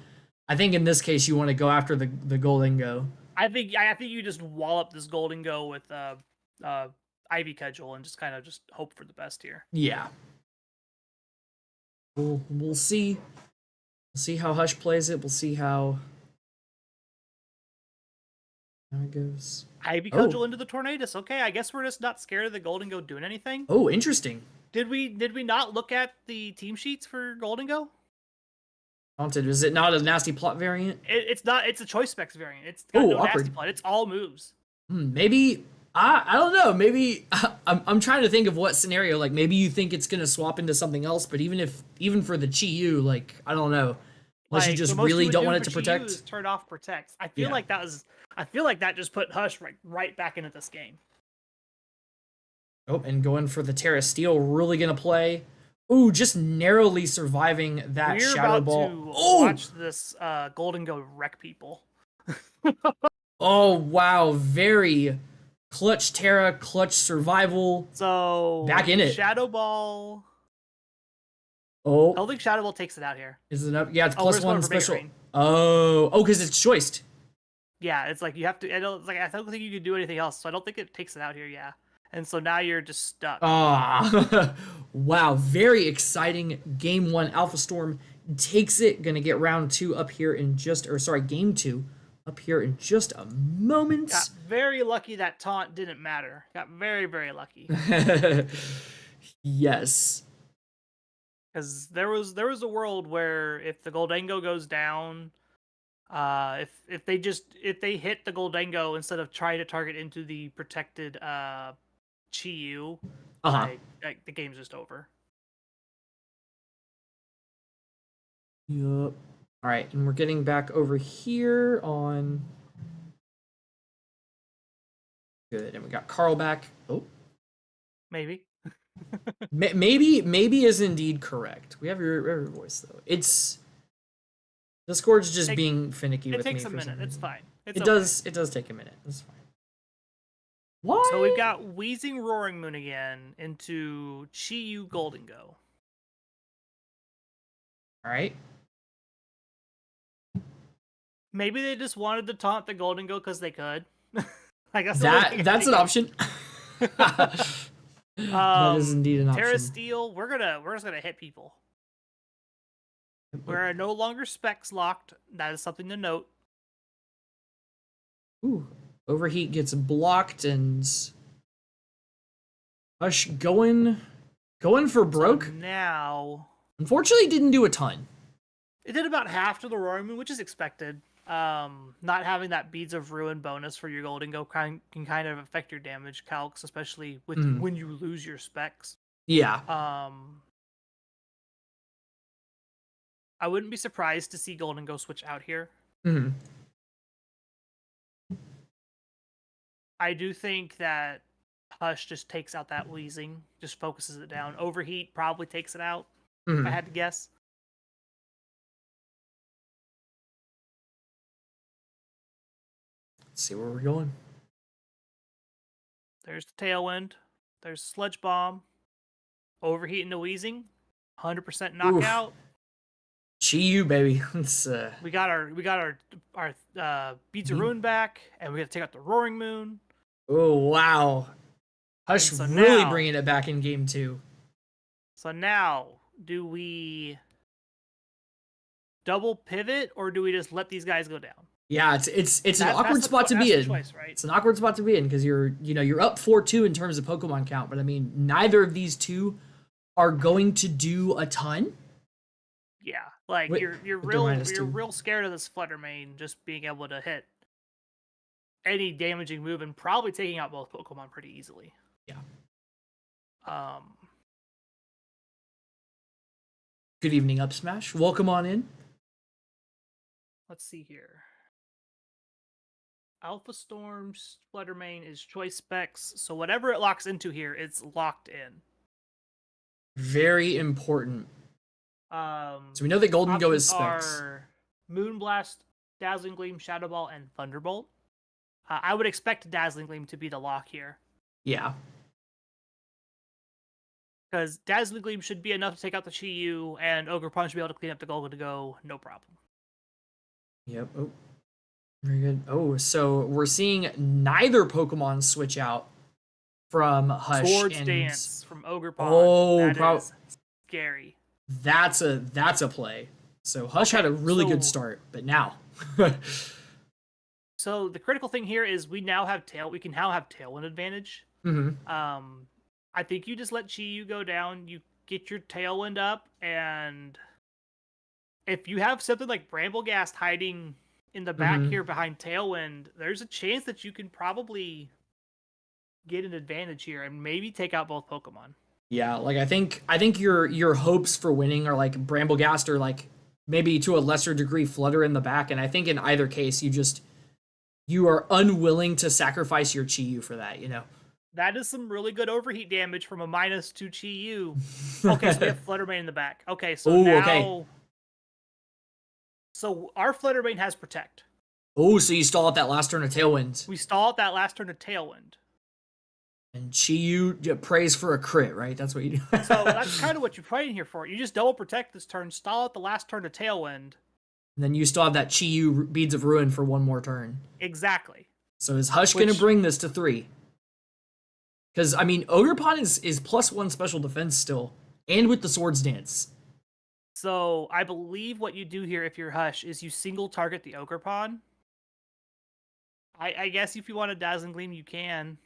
I think in this case you want to go after the Goldingo. I think you just wallop this Goldingo with Ivy Cudgel and just kind of just hope for the best here. Yeah. We'll see. We'll see how Hush plays it. We'll see how it goes. Ivy Cudgel into the Tornadus. Okay, I guess we're just not scared of the Goldingo doing anything. Oh, interesting. Did we not look at the team sheets for Goldingo? Haunted. Is it not a nasty plot variant? It's not. It's a choice specs variant. It's got no awkward. nasty plot. It's all moves. Maybe I don't know. Maybe I'm trying to think of what scenario. Like maybe you think it's gonna swap into something else, but even for the Chi-Yu, like I don't know. Unless you just really don't want it to protect. Turn off protects. I feel like that just put Hush right back into this game. Oh, and going for the Terra Steel, really gonna play. Ooh, just narrowly surviving that We're Shadow about Ball. to watch this Goldingo wreck people. Oh wow, very clutch Terra, clutch survival. So back in it. Shadow Ball. Oh, I don't think Shadow Ball takes it out here. Is it up? Yeah, it's +1 special. Rain. Oh, because it's choiced. Yeah, it's like you have to. I don't think you could do anything else, so I don't think it takes it out here. Yeah. And so now you're just stuck. Wow, very exciting. Game 1, Alpha Storm takes it. Gonna get round 2 up here in game 2 up here in just a moment. Got very lucky that taunt didn't matter. Got very, very lucky. Yes. Because there was a world where if the Goldingo goes down, if they hit the Goldingo instead of trying to target into the protected Chi-Yu, like the game's just over. Yup. All right, and we're getting back over here on. Good, and we got Carl back. Oh, maybe. maybe is indeed correct. We have your voice though. It's Discord's just being finicky with me. It takes a minute. It's fine. It does take a minute. It's fine. What? So we've got Wheezing Roaring Moon again into Chi-Yu Goldingo. All right. Maybe they just wanted to taunt the Goldingo because they could. I guess that's an option. That is indeed an option. Terra Steel, we're just gonna hit people. We're no longer specs locked. That is something to note. Ooh, Overheat gets blocked and Hush going for broke. So now, unfortunately, didn't do a ton. It did about half to the Roaring Moon, which is expected. Not having that Beads of Ruin bonus for your Goldingo can kind of affect your damage calcs, especially with when you lose your specs. Yeah. I wouldn't be surprised to see Goldingo switch out here. I do think that Hush just takes out that wheezing, just focuses it down. Overheat probably takes it out, if I had to guess. Let's see where we're going. There's the Tailwind. There's Sludge Bomb. Overheat into wheezing. 100% knockout. Chi-Yu, baby. It's, We got our Beads of Ruin back, and we got to take out the Roaring Moon. Oh, wow. Hush So really now, bringing it back in game 2. So now, do we double pivot, or do we just let these guys go down? Yeah, it's an awkward spot to be in. Choice, right? It's an awkward spot to be in because you're up 4-2 in terms of Pokemon count, but I mean neither of these two are going to do a ton. Yeah, like With, you're real scared of this Fluttermane just being able to hit any damaging move and probably taking out both Pokemon pretty easily. Yeah. Good evening, Up Smash. Welcome on in. Let's see here. Alpha Storm's Fluttermane is choice specs, so whatever it locks into here, it's locked in. Very important. So we know that Golden Go is specs. Are Moonblast, Dazzling Gleam, Shadow Ball, and Thunderbolt. I would expect Dazzling Gleam to be the lock here. Yeah. Because Dazzling Gleam should be enough to take out the Chi-Yu, and Ogre Punch should be able to clean up the Golden Go, no problem. Yep. Oh. Very good. Oh, so we're seeing neither Pokemon switch out from Hush Swords and Dance from Ogre Pond. Oh, that is scary. That's a play. So Hush had a really good start, but now. So the critical thing here is we can now have Tailwind advantage. Mm-hmm. I think you just let Chi-Yu go down, you get your Tailwind up, and if you have something like Bramblegast hiding in the back here behind Tailwind, there's a chance that you can probably get an advantage here and maybe take out both Pokemon. Yeah, like I think your hopes for winning are like Bramblegast or like maybe to a lesser degree Flutter in the back, and I think in either case you are unwilling to sacrifice your Chi-Yu for that, you know. That is some really good overheat damage from a -2 Chi-Yu. Okay, so we have Fluttermane in the back. Okay, so So our Fluttermane has Protect. Oh, so you stall out that last turn of Tailwind. We stall out that last turn of Tailwind. And Chi-Yu prays for a crit, right? That's what you do. So that's kind of what you're praying here for. You just double protect this turn, stall out the last turn of Tailwind. And then you still have that Chi-Yu Beads of Ruin for one more turn. Exactly. So is Hush going to bring this to 3? Because, I mean, Ogerpon is +1 special defense still. And with the Swords Dance. So I believe what you do here if you're Hush is you single target the Ogerpon. I guess if you want a Dazzling Gleam, you can.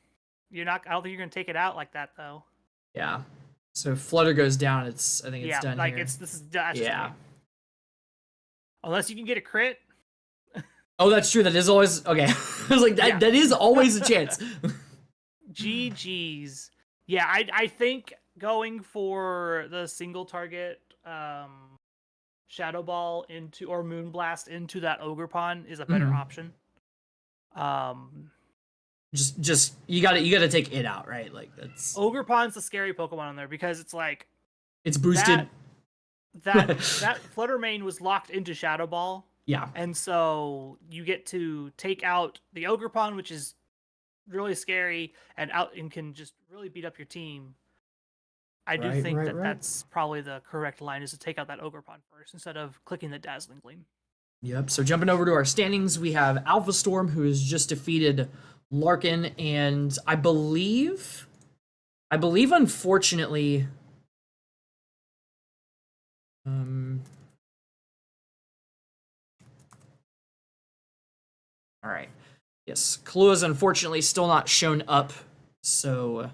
I don't think you're going to take it out like that, though. Yeah. So if Flutter goes down, I think it's done like here. That's yeah. Unless you can get a crit. Oh, that's true. That is always okay. I was like, that is always a chance. GG's. Yeah, I think going for the single target Shadow Ball or Moonblast into that Ogerpon is a better option. Just you gotta take it out, right? Like that's Ogerpon's the scary Pokemon on there because it's like it's boosted. That Fluttermane was locked into Shadow Ball. Yeah. And so you get to take out the Ogerpon, which is really scary and can just really beat up your team. I do think that's probably the correct line, is to take out that Ogerpon first instead of clicking the Dazzling Gleam. Yep. So jumping over to our standings, we have Alpha Storm, who has just defeated Larkin, and I believe unfortunately all right. Yes, Kalua's unfortunately still not shown up, so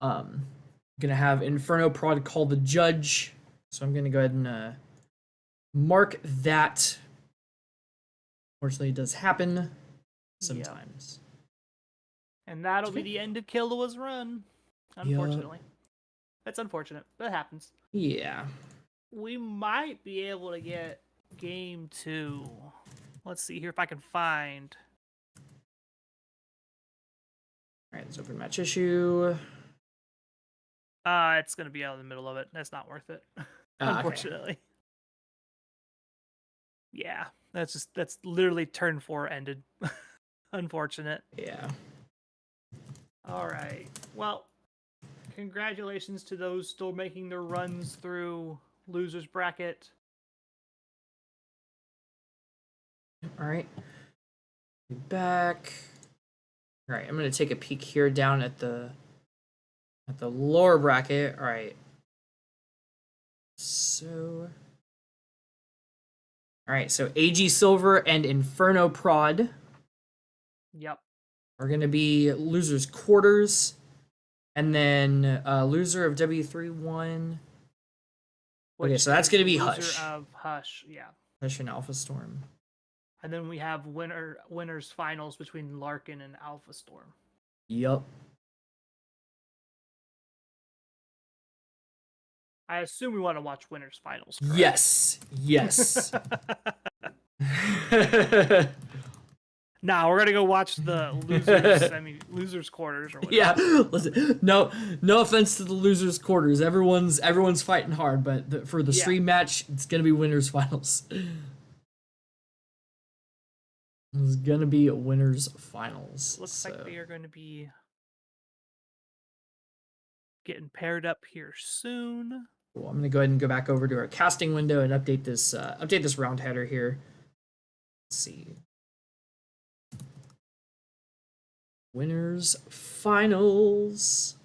gonna have Inferno Prod call the judge. So I'm gonna go ahead and mark that. Unfortunately, it does happen sometimes. Yep. And that'll be the end of Killua's run. Unfortunately. Yep. That's unfortunate. That happens. Yeah. We might be able to get game 2. Let's see here if I can find. Alright, let's open match issue. It's gonna be out in the middle of it. That's not worth it. Unfortunately. Okay. Yeah. That's literally turn 4 ended. Unfortunate. Yeah. Alright. Well, congratulations to those still making their runs through losers bracket. All right. Back. All right, I'm gonna take a peek here down at the lower bracket. All right. So. All right, so AG Silver and Inferno Prod Yep. are gonna be losers quarters, and then loser of W3-1. Okay, so that's gonna be loser Hush. of Hush, yeah. Hush and Alpha Storm. And then we have winners finals between Larkin and Alpha Storm. Yup. I assume we want to watch winners finals. Correct? Yes. Yes. Nah, we're gonna go watch the losers quarters or whatever. Yeah, listen. No offense to the losers quarters. Everyone's fighting hard, but for the stream match, it's gonna be winners finals. It's gonna be winners finals. Looks like we are going to be getting paired up here soon. Cool. I'm gonna go ahead and go back over to our casting window and update this round header here. Let's see. Winners finals.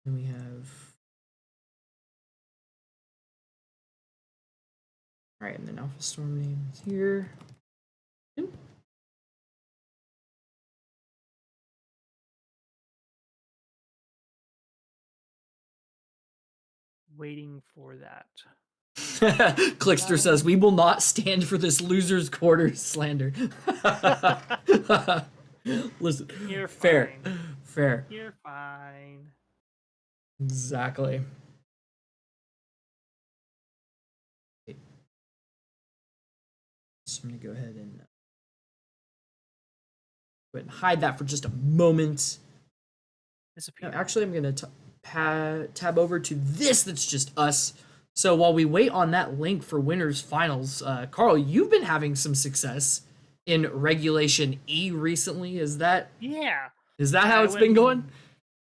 And we have. All right, and then Alpha Storm name is here. Waiting for that. Clickster says, "We will not stand for this losers' quarters slander." Listen, You're fair, fine. fair. You're fine. Exactly. So I'm gonna go ahead and hide that for just a moment. Disappear. Actually, I'm gonna tab over to this. That's just us. So while we wait on that link for winners finals, Carl, you've been having some success in Regulation E recently. Is that how it's been going?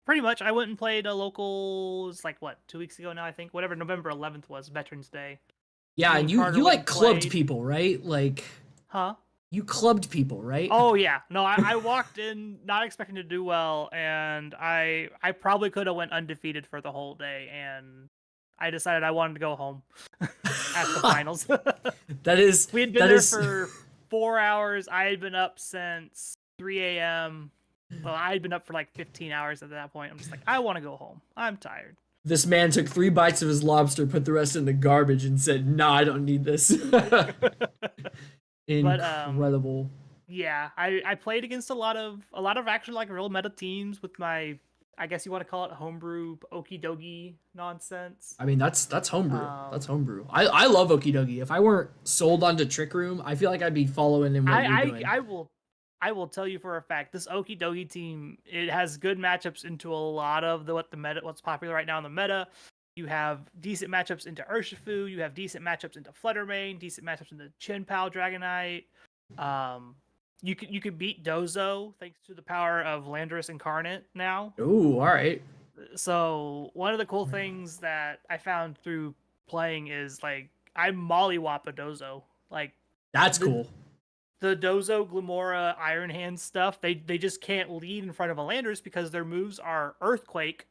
Pretty much. I went and played a local. It's like what, 2 weeks ago now, I think. Whatever November 11th was, Veterans Day. Yeah, and you like clubbed people, right? Like, huh? You clubbed people, right? Oh yeah. No, I walked in not expecting to do well, and I probably could have went undefeated for the whole day, and I decided I wanted to go home at the finals. We had been there for 4 hours. I had been up since 3 a.m. Well, I had been up for like 15 hours at that point. I'm just like, I want to go home. I'm tired. This man took 3 bites of his lobster, put the rest in the garbage, and said, "Nah, I don't need this." Incredible. Yeah, I played against a lot of actually like real meta teams with my, I guess you want to call it homebrew okie dokie nonsense. I mean, that's homebrew. That's homebrew. I love okie dokie. If I weren't sold onto Trick Room, I feel like I'd be following in what you're doing. I will tell you for a fact, this okie dokie team, it has good matchups into a lot of what's popular right now in the meta. You have decent matchups into Urshifu. You have decent matchups into Fluttermane. Decent matchups into Chenpao Dragonite. You could beat Dozo thanks to the power of Landorus Incarnate now. Ooh, all right. So one of the cool things that I found through playing is like I mollywop a Dozo. Like that's cool. The Dozo, Glamora, Iron Hand stuff, they just can't lead in front of a Landorus because their moves are Earthquake.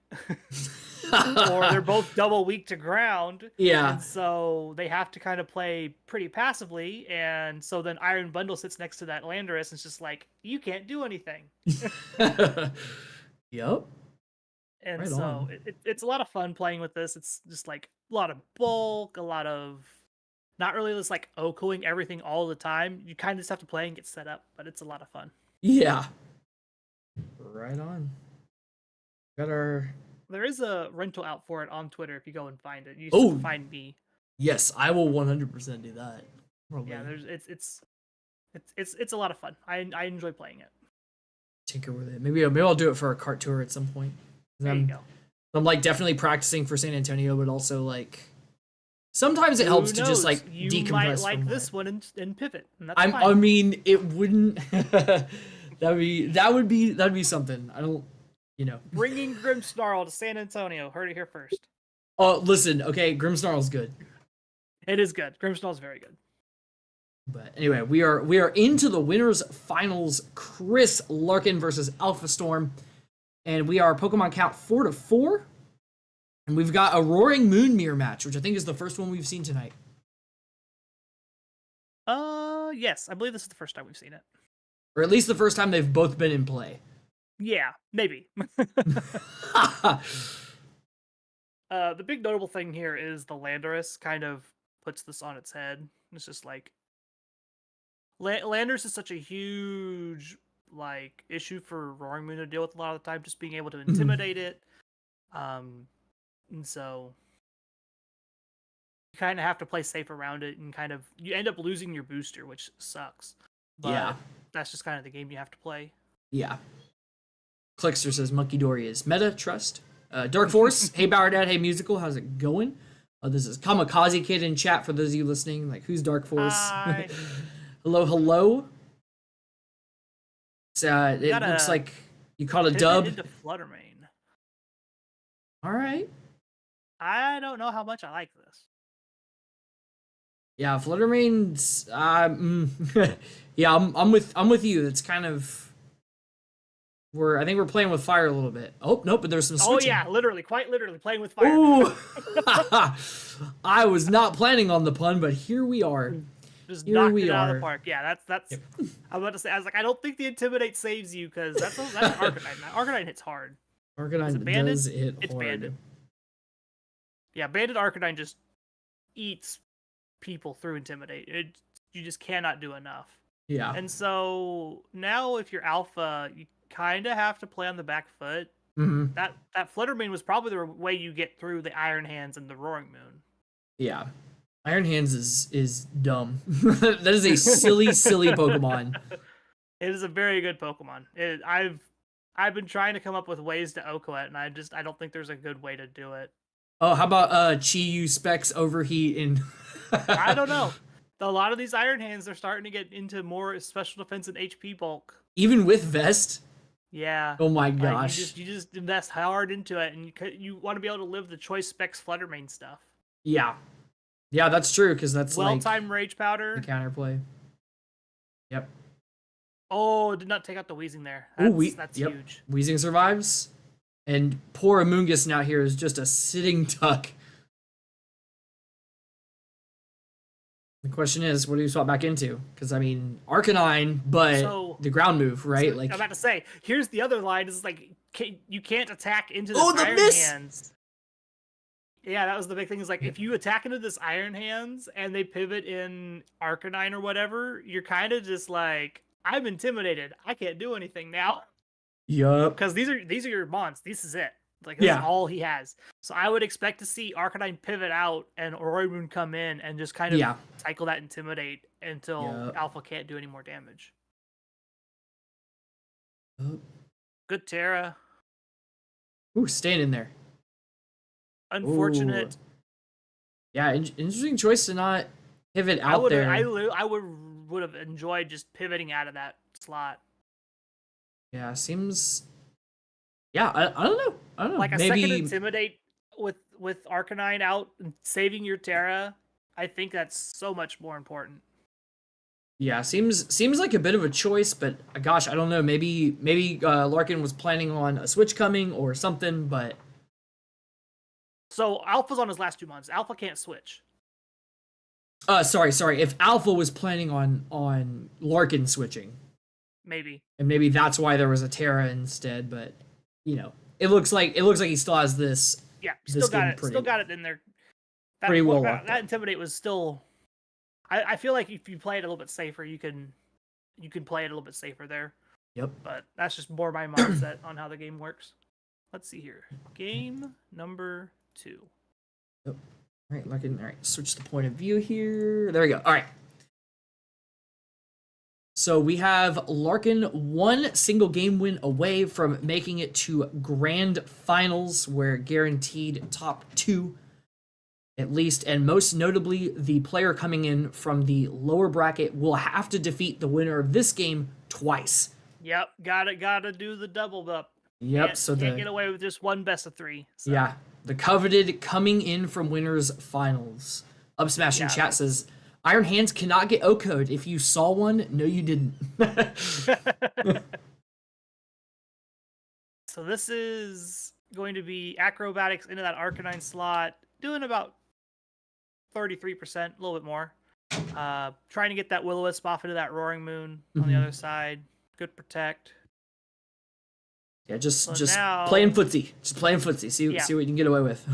Or they're both double weak to ground. Yeah. And so they have to kind of play pretty passively. And so then Iron Bundle sits next to that Landorus and it's just like, you can't do anything. Yep. And right so it's a lot of fun playing with this. It's just like a lot of bulk, a lot of not really just like OHKOing everything all the time. You kind of just have to play and get set up, but it's a lot of fun. Yeah. Right on. Got our... There is a rental out for it on Twitter if you go and find it. You can find me. Yes, I will 100% do that. Probably. Yeah, it's a lot of fun. I enjoy playing it. Tinker with it. Maybe I'll do it for a cart tour at some point. There you go. I'm like definitely practicing for San Antonio, but also like sometimes it helps to just like decompress. You might like this one and pivot. And that's fine. I mean, it wouldn't. that'd be something. I don't. Bringing Grimmsnarl to San Antonio. Heard it here first. Oh, listen. Okay, Grimmsnarl's good. It is good. Grimmsnarl's very good. But anyway, we are into the winners finals. Chris Larkin versus Alpha Storm, and we are Pokemon count 4-4, and we've got a Roaring Moon mirror match, which I think is the first one we've seen tonight. Yes, I believe this is the first time we've seen it, or at least the first time they've both been in play. Yeah, maybe. The big notable thing here is the Landorus kind of puts this on its head. It's just like Landorus is such a huge like issue for Roaring Moon to deal with a lot of the time, just being able to intimidate it. And so you kind of have to play safe around it, and kind of you end up losing your booster, which sucks. But Yeah. that's just kind of the game you have to play. Yeah. Clickster says Monkey Dory is meta trust. Dark Force, hey Bauer Dad, hey Musical, how's it going? This is Kamikaze Kid in chat for those of you listening. Like, who's Dark Force? Hi. hello. It looks like you caught a dub. Into Fluttermane. All right. I don't know how much I like this. Yeah, Fluttermane's. Yeah, I'm with you. It's kind of. I think we're playing with fire a little bit. Oh nope, but there's some switching. Oh yeah, literally, quite literally playing with fire. Ooh. I was not planning on the pun, but here we are. Just knocked it out of the park. Yeah, that's. Yep. I was about to say, I was like, I don't think the Intimidate saves you, because that's Arcanine. Arcanine hits hard. Arcanine does hit hard. Banded. Yeah, Banded Arcanine just eats people through Intimidate. You just cannot do enough. Yeah. And so now, if you're Alpha, you kind of have to play on the back foot. Mm-hmm. That Fluttermane was probably the way you get through the Iron Hands and the Roaring Moon. Yeah. Iron Hands is dumb. That is a silly Pokemon. It is a very good Pokemon. I've been trying to come up with ways to OHKO it, and I don't think there's a good way to do it. Oh, how about Chi-Yu Specs overheat and I don't know. A lot of these Iron Hands are starting to get into more special defense and HP bulk. Even with Vest? Yeah. Oh my gosh. You just invest hard into it, and you want to be able to live the Choice Specs Fluttermane stuff. Yeah. Yeah, that's true, because that's well-timed Rage Powder. The counterplay. Yep. Oh, did not take out the Weezing there. That's yep. huge. Weezing survives. And poor Amoonguss now here is just a sitting duck. The question is, what do you swap back into? Because, I mean, Arcanine, but the ground move, right? So, I'm about to say, here's the other line. Is like, you can't attack into the Iron Hands. Yeah, that was the big thing. Is like, if you attack into this Iron Hands and they pivot in Arcanine or whatever, you're kind of just like, I'm intimidated. I can't do anything now. Yup. Because these are your mons. This is it. Like, this is all he has. So I would expect to see Arcanine pivot out and Roaring Moon come in and just kind of cycle that Intimidate until Alpha can't do any more damage. Good Terra. Ooh, staying in there. Unfortunate. Ooh. Yeah, interesting choice to not pivot out there. I would have enjoyed just pivoting out of that slot. Yeah, seems. Yeah, I don't know. Like a second Intimidate with Arcanine out and saving your Terra. I think that's so much more important. Yeah, seems like a bit of a choice, but gosh, I don't know. Maybe Larkin was planning on a switch coming or something, but. So Alpha's on his last 2 months. Alpha can't switch. Sorry. If Alpha was planning on Larkin switching, maybe, and maybe that's why there was a Terra instead. But it looks like he still has this. Yeah, still got it. Still got it in there. Pretty well. That Intimidate was still. I feel like if you play it a little bit safer, you can play it a little bit safer there. Yep. But that's just more my mindset on how the game works. Let's see here. Game number 2. Yep. All right, Larkin. All right, switch the point of view here. There we go. All right. So we have Larkin one single game win away from making it to grand finals, where guaranteed top 2 at least, and most notably, the player coming in from the lower bracket will have to defeat the winner of this game twice. Yep, gotta do the double up. Yep, can't get away with just one best of 3. So. Yeah, the coveted coming in from winners finals. Up Smash in chat says, Iron Hands cannot get O-code. If you saw one, no, you didn't. So this is going to be acrobatics into that Arcanine slot, doing about 33%, a little bit more. Trying to get that Will-O-Wisp off into that Roaring Moon on the other side. Good protect. Yeah, just now, playing footsie. Just playing footsie. See what you can get away with.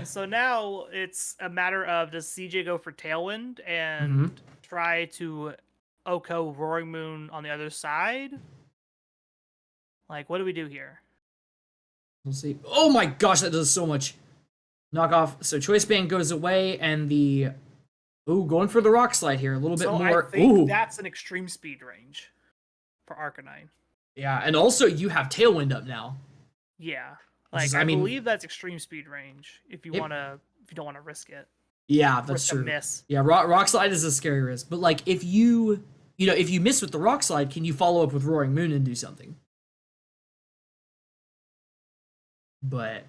So now it's a matter of, does CJ go for Tailwind and try to OHKO Roaring Moon on the other side? Like, what do we do here? We'll see. Oh my gosh, that does so much. Knock off. So Choice Band goes away, and the... Ooh, going for the Rock Slide here. A little bit more. I think that's an extreme speed range for Arcanine. Yeah, and also you have Tailwind up now. Yeah. Like, I believe that's extreme speed range if you don't want to risk it. Yeah, that's true. Miss. Yeah, Rock Slide is a scary risk. But like if you miss with the Rock Slide, can you follow up with Roaring Moon and do something? But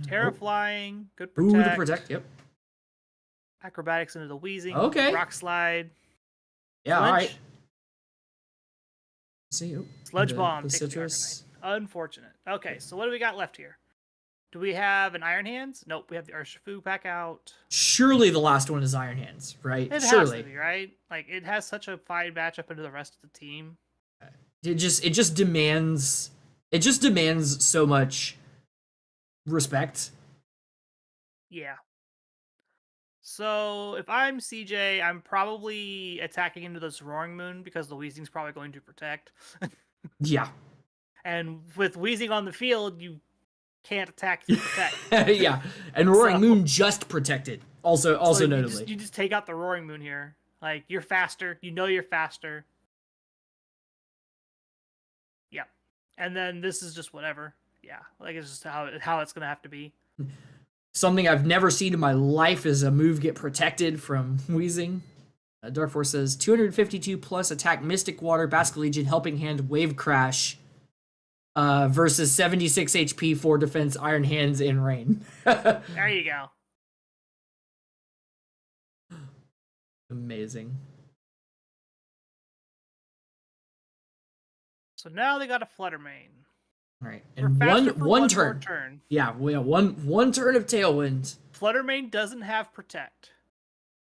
Terra Flying, good protect. Ooh, to protect, yep. Acrobatics into the Wheezing. Okay. Rock Slide. Yeah, all right. See, Sludge Bomb takes Citrus. Unfortunate. Okay, so what do we got left here? Do we have an Iron Hands? Nope, we have the Urshifu pack out. Surely the last one is Iron Hands, right? It Surely. has to be, right? Like, it has such a fine matchup into the rest of the team. It just demands so much respect. Yeah. So if I'm CJ, I'm probably attacking into this Roaring Moon because the Weezing's probably going to protect. Yeah. And with Weezing on the field, you can't attack to protect. Yeah. And Roaring Moon just protected. Also notably. You just take out the Roaring Moon here. Like, you're faster. You know you're faster. Yeah. And then this is just whatever. Yeah. Like, it's just how it's going to have to be. Something I've never seen in my life is a move get protected from Weezing. Dark Force says 252 plus attack Mystic Water, Basket Legion, Helping Hand, Wave Crash versus 76 HP, 4 defense, Iron Hands, and Rain. There you go. Amazing. So now they got a Flutter Mane. All right, and one turn. Yeah, we have one turn of Tailwind. Flutter Mane doesn't have Protect.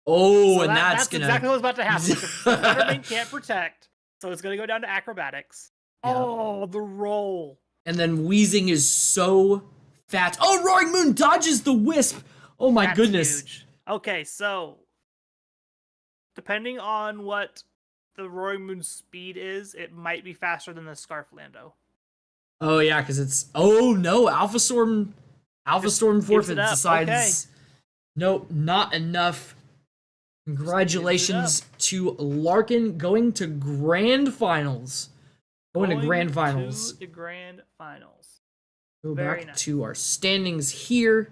Oh, so and that's gonna... exactly what's about to happen. Flutter Mane can't Protect, so it's gonna go down to Acrobatics. Yeah. Oh, the roll. And then Weezing is so fat. Oh, Roaring Moon dodges the Wisp. Oh my goodness. Huge. Okay, so depending on what the Roaring Moon's speed is, it might be faster than the Scarf Lando. Oh yeah, because it's... Oh no, Alpha Storm forfeit decides... Okay. Nope, not enough. Congratulations to Larkin going to Grand Finals. Going to Grand Finals. To the Grand Finals. Go back to our standings here.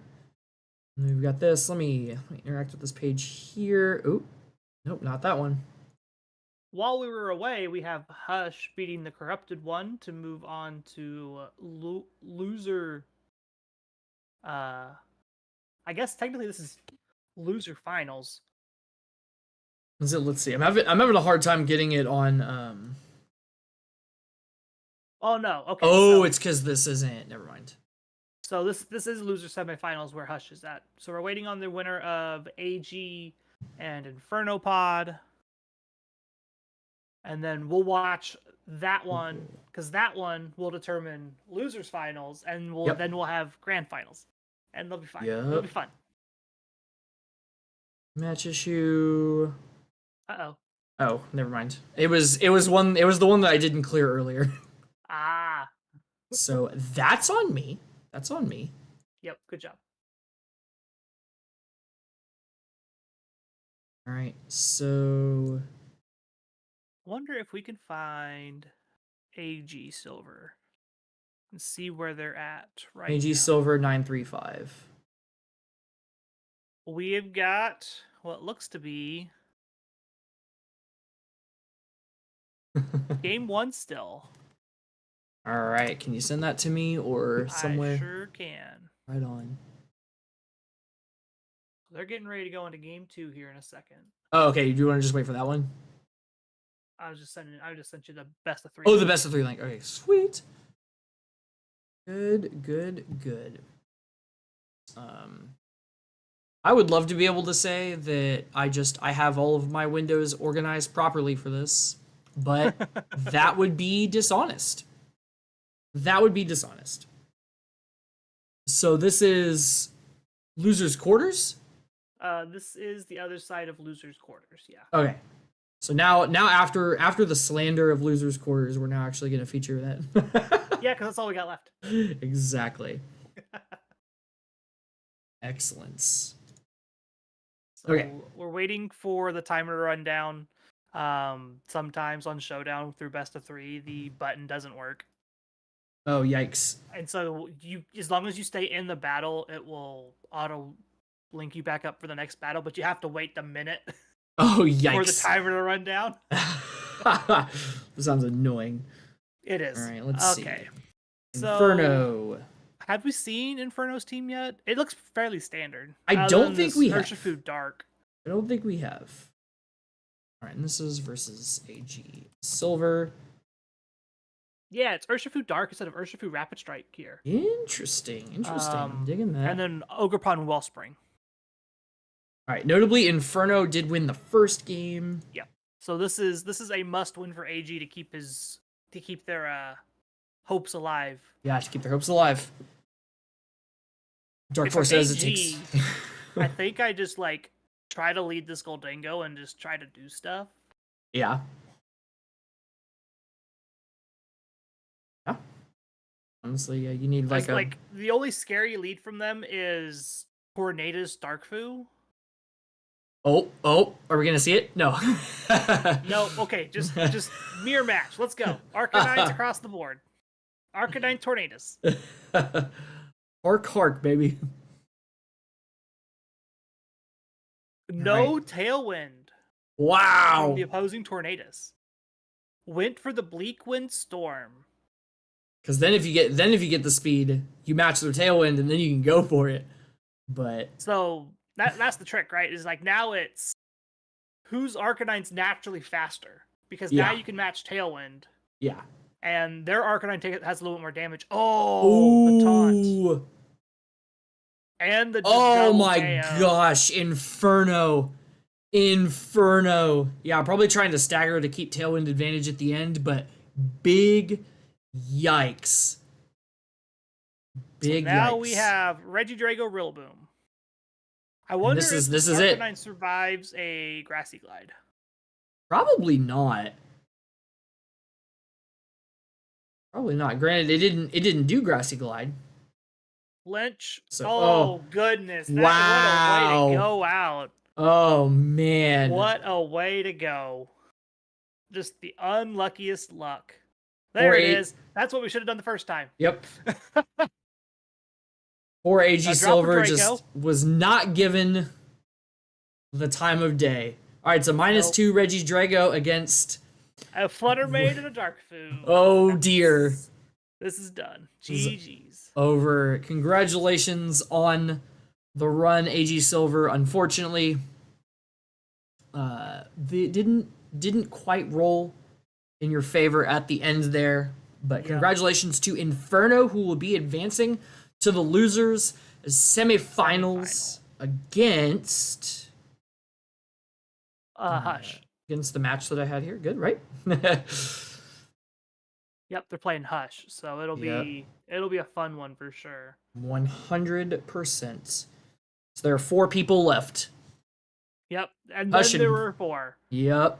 And we've got this. Let me interact with this page here. Oh, nope, not that one. While we were away, we have Hush beating the Corrupted One to move on to loser. I guess technically this is loser finals. Let's see. I'm having a hard time getting it on. Oh no. Okay. Oh, it's because this isn't. Never mind. So this is loser semifinals where Hush is at. So we're waiting on the winner of AG and Inferno Pod. And then we'll watch that one, because that one will determine losers finals, and then we'll have grand finals, and they'll be fine. Yep. It'll be fun. Match issue. Oh, never mind. It was the one that I didn't clear earlier. Ah. So that's on me. That's on me. Yep. Good job. All right. So. Wonder if we can find AG Silver and see where they're at right AG now. Silver 935. We have got what looks to be game 1 still. All right, can you send that to me or somewhere? I sure can. Right on. They're getting ready to go into game 2 here in a second. Oh, okay. Do you want to just wait for that one? I just sent you the best of 3. Oh, the best of 3 link. Okay, sweet. Good. I would love to be able to say that I have all of my windows organized properly for this, but that would be dishonest. So this is Losers Quarters? This is the other side of Losers Quarters, yeah. Okay. So now after the slander of Losers Quarters, we're now actually going to feature that. Yeah, because that's all we got left. Exactly. Excellence. So okay. We're waiting for the timer to run down. Sometimes on Showdown through best of 3, the button doesn't work. Oh, yikes. And so as long as you stay in the battle, it will auto link you back up for the next battle, but you have to wait the minute. Oh, yikes. For the timer to run down. This sounds annoying. It is. All right, let's see. Inferno. So, have we seen Inferno's team yet? It looks fairly standard. I don't think we have. Urshifu Dark. I don't think we have. All right, and this is versus AG Silver. Yeah, it's Urshifu Dark instead of Urshifu Rapid Strike here. Interesting. I'm digging that. And then Ogerpon Wellspring. All right. Notably, Inferno did win the first game. Yep. So this is a must win for AG to keep their hopes alive. Yeah, to keep their hopes alive. Dark Force says it takes. I think I just try to lead this Goldingo and just try to do stuff. Yeah. Yeah. Honestly, you need the only scary lead from them is Tornadus Darkfu. Oh, are we gonna see it? No. No, okay, just mirror match. Let's go. Arcanines across the board. Arcanine Tornadus. Hark, baby. No right. Tailwind. Wow. From the opposing Tornadus. Went for the Bleak Wind Storm. Because then if you get the speed, you match their Tailwind, and then you can go for it. But so that's the trick, right? Is now it's whose Arcanine's naturally faster, because now you can match Tailwind. Yeah. And their Arcanine has a little bit more damage. Oh, the taunt. And the oh my KO. Gosh, Inferno. Yeah, probably trying to stagger to keep Tailwind advantage at the end, but big yikes. Now we have Regidrago Rillaboom. I wonder if this is Arcanine it. Survives a Grassy Glide. Probably not. Granted, it didn't do Grassy Glide. Lynch. So, goodness. Wow. What a way to go out. Oh, man. What a way to go. Just the unluckiest luck. There it is. That's what we should have done the first time. Yep. Poor AG Silver just was not given the time of day. All right, so -2 Regidrago against a Flutter Mane and a Darkfu. Oh dear. This is done. GG's. Over. Congratulations on the run, AG Silver. Unfortunately, they didn't quite roll in your favor at the end there. But congratulations to Inferno, who will be advancing to the losers semifinals against Hush. Against the match that I had here. Good, right? Yep, they're playing Hush, so it'll be a fun one for sure. 100%. So there are 4 people left. Yep, and then there were 4. Yep.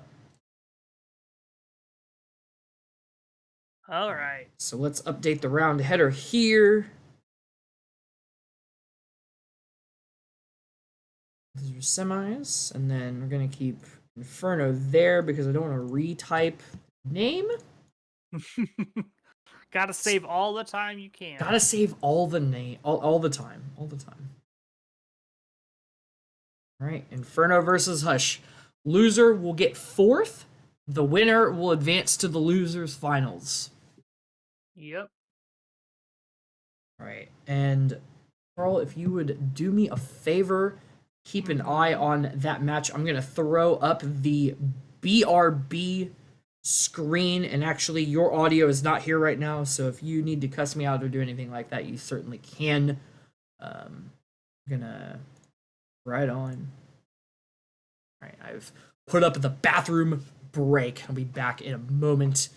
All right. So let's update the round header here. These are semis, and then we're gonna keep Inferno there because I don't want to retype name. Gotta save all the time you can. Gotta save all the name, all the time. All right, Inferno versus Hush. Loser will get 4th. The winner will advance to the losers finals. Yep. All right, and Carl, if you would do me a favor, keep an eye on that match. I'm gonna throw up the BRB screen, and actually your audio is not here right now, so if you need to cuss me out or do anything like that, you certainly can. I'm gonna right on. All right, I've put up the bathroom break. I'll be back in a moment.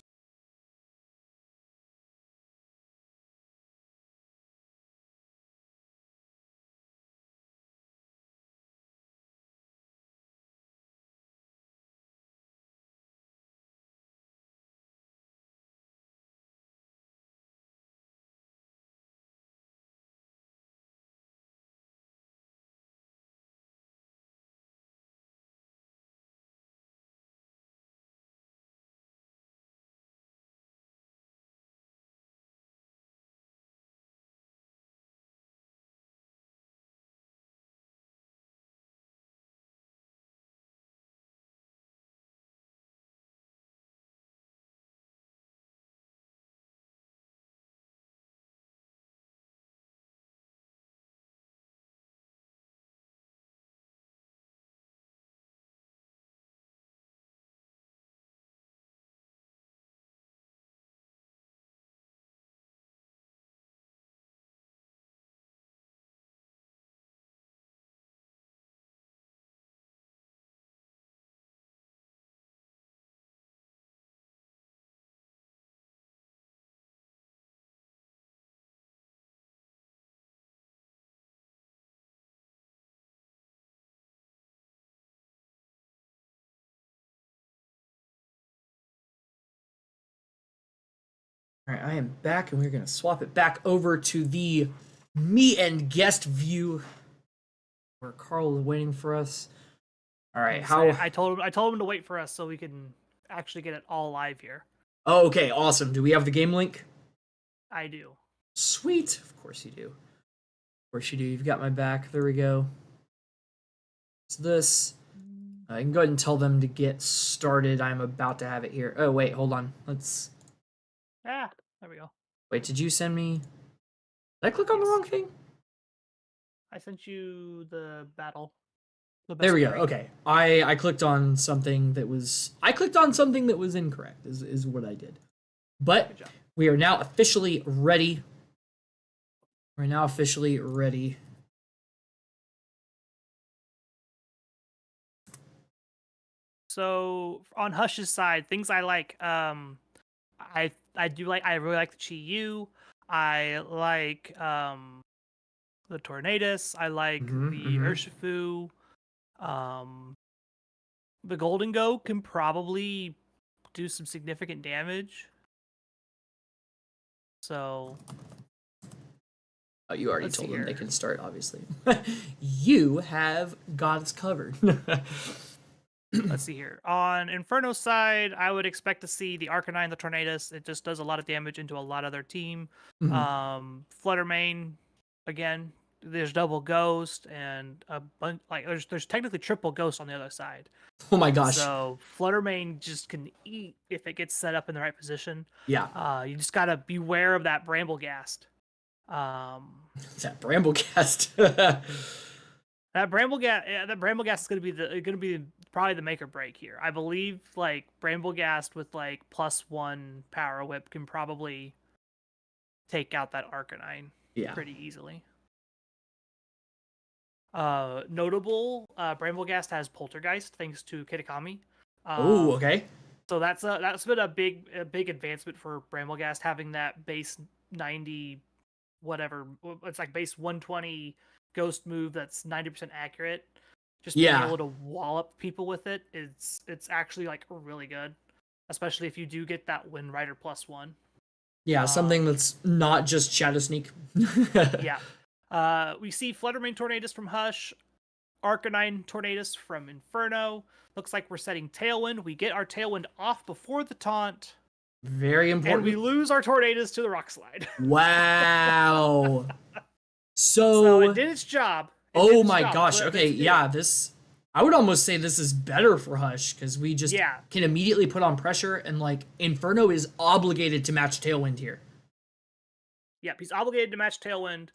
All right, I am back, and we're going to swap it back over to the me and guest view where Carl is waiting for us. All right, I told him to wait for us so we can actually get it all live here. Oh, okay, awesome. Do we have the game link? I do. Sweet. Of course you do. Of course you do. You've got my back. There we go. It's this. I can go ahead and tell them to get started. I'm about to have it here. Oh, wait, hold on. Let's... There we go. Wait, did you send me... Did I click on the wrong thing? I sent you the battle. There we go. Okay. I clicked on something that was... I clicked on something that was incorrect, is what I did. But we are now officially ready. We're now officially ready. So on Hush's side, things I like. I really like the Chi-Yu. I like the Tornadus. I like the Urshifu. The Golden Go can probably do some significant damage. So oh, you already told them they can start, obviously. You have got us covered. Let's see here. On Inferno's side, I would expect to see the Arcanine, the Tornadus. It just does a lot of damage into a lot of their team. Fluttermane, again, there's double Ghost and a bunch. Like there's technically triple Ghost on the other side. Oh my gosh! So Fluttermane just can eat if it gets set up in the right position. Yeah. You just gotta beware of that Bramblegast. That Bramblegast. That Bramblegast is gonna be probably the make or break here. I believe like Bramblegast with like +1 power whip can probably take out that Arcanine pretty easily. Notable, Bramblegast has Poltergeist thanks to Kitakami. Oh, okay. So that's been a big advancement for Bramblegast, having that base 90 whatever. It's like base 120 ghost move that's 90% accurate. Just being able to wallop people with it it's actually like really good, especially if you do get that Wind Rider +1. Yeah, something that's not just Shadow Sneak. Yeah. We see Fluttermane Tornadus from Hush, Arcanine Tornadus from Inferno. Looks like we're setting Tailwind. We get our Tailwind off before the taunt. Very important. And we lose our Tornadus to the Rock Slide. Wow. So it did its job. Oh my gosh. Okay, yeah, this... I would almost say this is better for Hush, because we just can immediately put on pressure, and, like, Inferno is obligated to match Tailwind here. Yep, he's obligated to match Tailwind.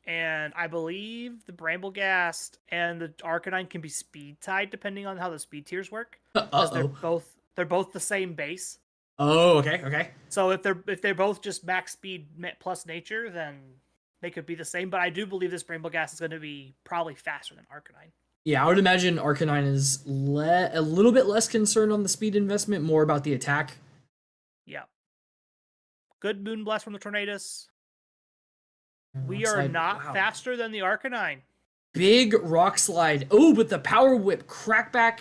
and I believe the Bramblegast and the Arcanine can be speed tied depending on how the speed tiers work. Because they're both the same base. Oh, okay. So if they're both just max speed plus nature, then they could be the same. But I do believe this Bramblegast is going to be probably faster than Arcanine. Yeah, I would imagine Arcanine is a little bit less concerned on the speed investment, more about the attack. Yeah. Good Moonblast from the Tornadus. We Rock are slide. not Wow. faster than the Arcanine. Big Rock Slide. Oh, but the Power Whip crackback.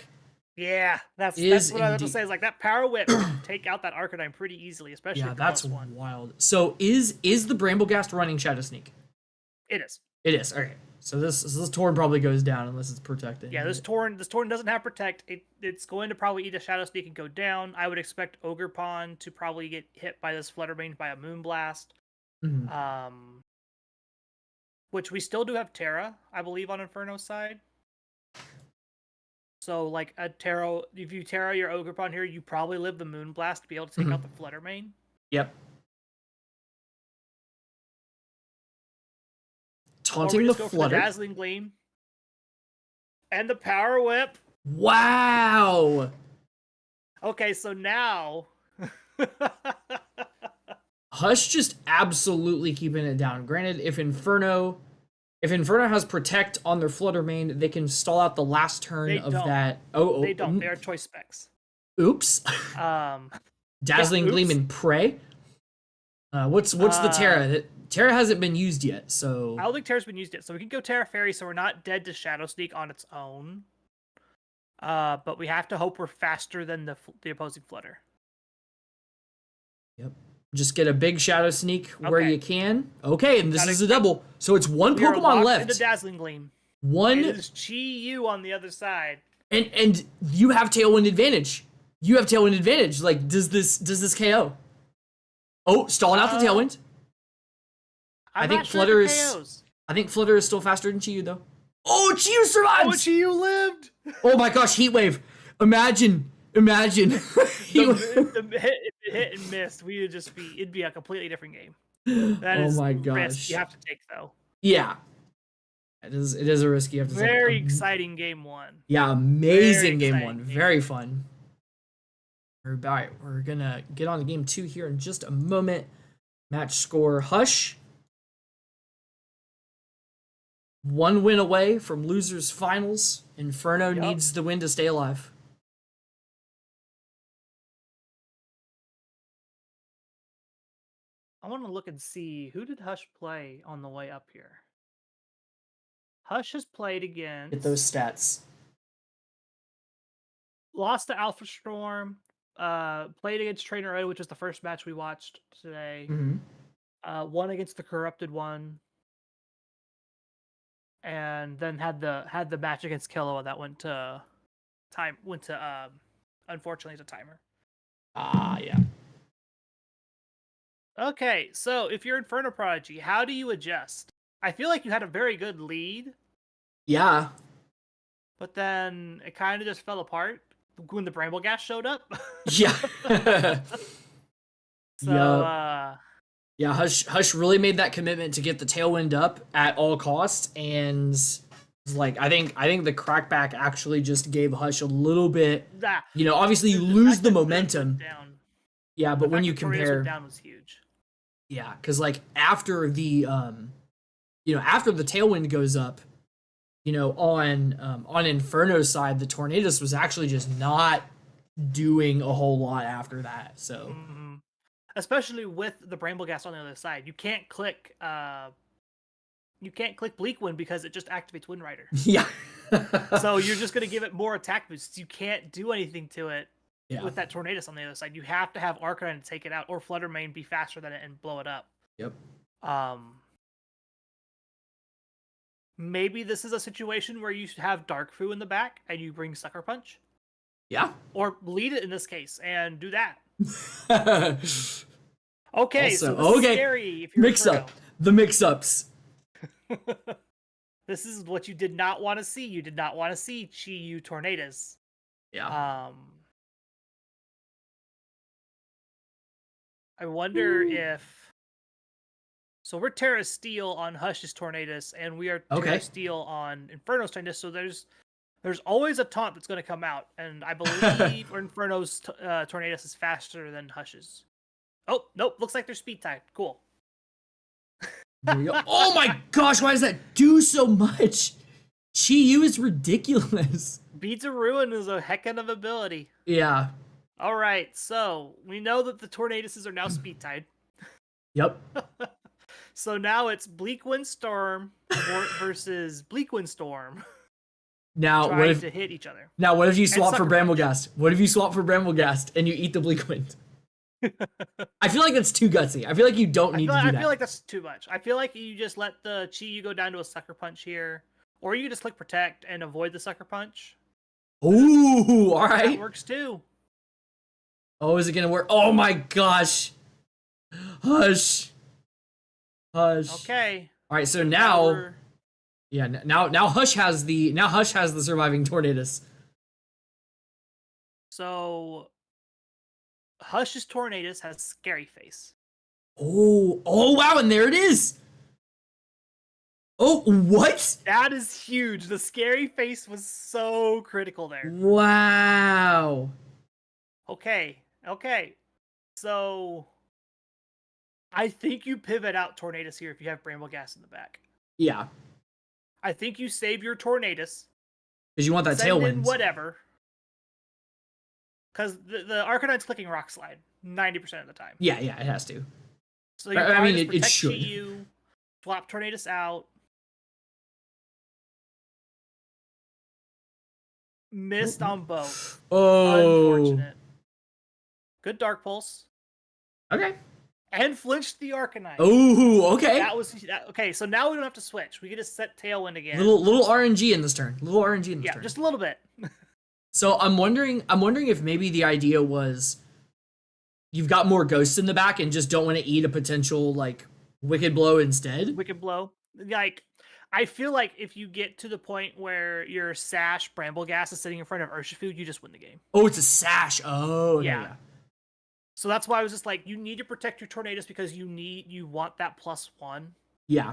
Yeah, that's what I was to say. Is like that Power Whip can take out that Arcanine pretty easily, especially if that's +1. wild. So is the Bramblegast running Shadow Sneak? It is. It is. Okay. So this Torn probably goes down unless it's protected. Yeah, this Torn doesn't have Protect. It's going to probably eat a Shadow Sneak and go down. I would expect Ogerpon to probably get hit by this Fluttermane by a Moonblast. Mm-hmm. Which we still do have Terra, I believe, on Inferno's side. So, like, if you Terra your Ogerpon here, you probably live the Moonblast to be able to take out the Fluttermane. Yep. Taunting the Flutter. The Dazzling Gleam. And the Power Whip. Wow. Okay, so now... Hush just absolutely keeping it down. Granted, if Inferno has Protect on their Fluttermane, they can stall out the last turn that. Oh, they don't. They are choice specs. Oops. Dazzling Gleam and Prey. What's the Terra? Terra hasn't been used yet, so I don't think Terra's been used yet. So we can go Terra Fairy, so we're not dead to Shadow Sneak on its own. But we have to hope we're faster than the opposing Flutter. Yep. Just get a big Shadow Sneak where you can. Okay, and this is a double. So it's one Pokemon left. Into Dazzling Gleam. One. It is Chi-Yu on the other side. And you have Tailwind advantage. Like, does this KO? Oh, stalling out the Tailwind. I think Flutter is still faster than Chi-Yu though. Oh, Chi-Yu survives. Oh, Chi-Yu lived. Oh my gosh, Heat Wave. Imagine. If it hit and missed, it'd be a completely different game. That is my gosh. Risk you have to take though. Yeah. It is a risk you have to take. Very exciting game one. Yeah, amazing game one. Very fun. All right, we're gonna get on to game 2 here in just a moment. Match score: Hush. 1 win away from losers finals. Inferno needs the win to stay alive. I want to look and see, who did Hush play on the way up here? Hush has played against... Get those stats. Lost to Alpha Storm. Played against Trainer O, which is the first match we watched today. Mm-hmm. Won against the Corrupted one. And then had the match against Killua that went to unfortunately to timer. Yeah. Okay, so if you're Inferno Prodigy, how do you adjust? I feel like you had a very good lead. Yeah. But then it kind of just fell apart when the Bramblegast showed up. Yeah. So, yeah, Hush really made that commitment to get the Tailwind up at all costs, and like I think the crackback actually just gave Hush a little bit. Obviously you lose the momentum. Yeah, but when you compare, down was huge. Yeah, because like after the after the Tailwind goes up, on Inferno's side, the Tornadus was actually just not doing a whole lot after that. So. Mm-hmm. Especially with the Bramblegast on the other side, you can't click Bleak Wind because it just activates Wind Rider. Yeah. So you're just gonna give it more attack boosts. You can't do anything to it with that Tornadus on the other side. You have to have Arcanine to take it out, or Fluttermane be faster than it and blow it up. Yep. Maybe this is a situation where you have Darkfu in the back and you bring Sucker Punch. Yeah. Or lead it in this case and do that. Okay, also, so this is scary if you're the mix-ups. This is what you did not want to see. You did not want to see Chi-Yu Tornadus. Yeah. I wonder if... So we're Terra Steel on Hush's Tornadus, and we are Terra Steel on Inferno's Tornadus. So there's always a taunt that's going to come out, and I believe Inferno's Tornadus is faster than Hush's. Oh, nope, looks like they're speed tied. Cool. Oh my gosh, why does that do so much? Chi-Yu is ridiculous. Beads of Ruin is a heck of an ability. Yeah. All right, so we know that the Tornaduses are now speed tied. Yep. So now it's Bleakwind Storm versus Bleakwind Storm. Now what if to hit each other? Now what if you swap for Bramblegast? What if you swap for Bramblegast and you eat the Bleakwind? I feel like that's too gutsy. I feel like you don't need to do that. I feel like that's too much. I feel like you just let the Chi-Yu go down to a Sucker Punch here. Or you can just click Protect and avoid the Sucker Punch. Ooh, alright. That works too. Oh, is it gonna work? Oh my gosh. Hush. Okay. Alright, so now... Yeah, now Hush has the surviving Tornadus. So Hush's Tornadus has Scary Face. Oh wow, and there it is. Oh, what? That is huge. The Scary Face was so critical there. Wow. Okay. So I think you pivot out Tornadus here if you have Bramblegast in the back. Yeah. I think you save your Tornadus. Because you want that Tailwind. Whatever. Because the Arcanine's clicking Rock Slide 90% of the time. Yeah, it has to. So you it should. You swap Tornadus out. Missed on both. Oh. Unfortunate. Good Dark Pulse. Okay. And flinched the Arcanine. Oh, okay. Okay, so now we don't have to switch. We can just set Tailwind again. Little RNG in this turn. Turn. Yeah, just a little bit. So I'm wondering if maybe the idea was you've got more ghosts in the back and just don't want to eat a potential like Wicked Blow instead. Wicked Blow. Like, I feel like if you get to the point where your Sash Bramblegast is sitting in front of Urshifu, you just win the game. Oh, it's a Sash. Oh, yeah. So that's why I was just like, you need to protect your Tornadus because you want that +1. Yeah.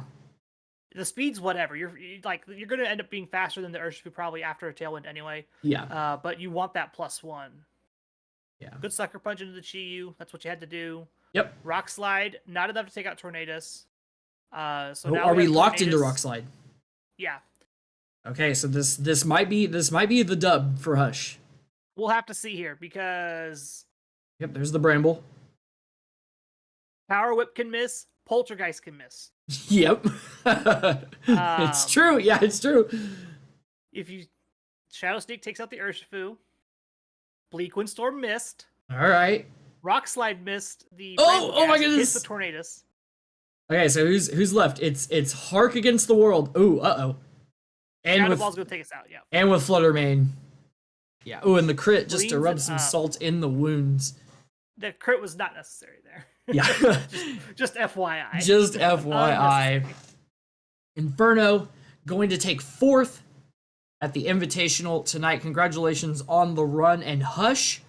The speed's whatever. You're going to end up being faster than the Urshifu probably after a Tailwind anyway. Yeah. But you want that +1. Yeah. Good Sucker Punch into the Chi-Yu. That's what you had to do. Yep. Rock Slide, not enough to take out Tornadus. So now are we locked into Rock Slide? Yeah. Okay, so this might be the dub for Hush. We'll have to see here because. Yep, there's the Bramble. Power Whip can miss. Poltergeist can miss. Yep. It's true. Yeah, it's true. If you Shadow Sneak takes out the Urshifu. Bleakwind Storm missed. All right. Rock Slide missed the. Oh my goodness! Hits the Tornadus. Okay, so who's left? It's Hark Against the World. Ooh, And Shadow Ball's gonna take us out. Yeah. And with Fluttermane. Yeah. Ooh, and the crit just to rub some up. Salt in the wounds. The crit was not necessary there. Yeah. just FYI. Just FYI. Inferno going to take 4th at the Invitational tonight. Congratulations on the run. And Hush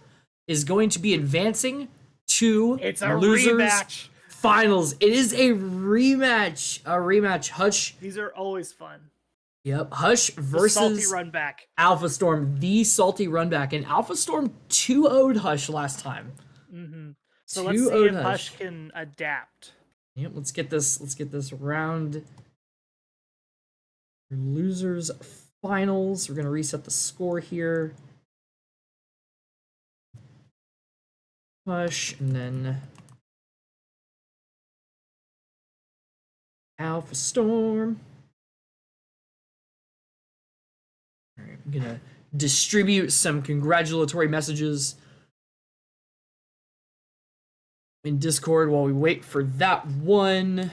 is going to be advancing to losers rematch. Finals. It is a rematch. Hush. These are always fun. Yep. Hush versus Salty Runback. Alpha Storm, the Salty Runback. And Alpha Storm 2-0'd Hush last time. Mm-hmm. So let's see if Hush can adapt. Yep, let's get this round. Losers finals. We're gonna reset the score here. Hush, and then Alpha Storm. Alright, I'm gonna distribute some congratulatory messages in Discord while we wait for that one.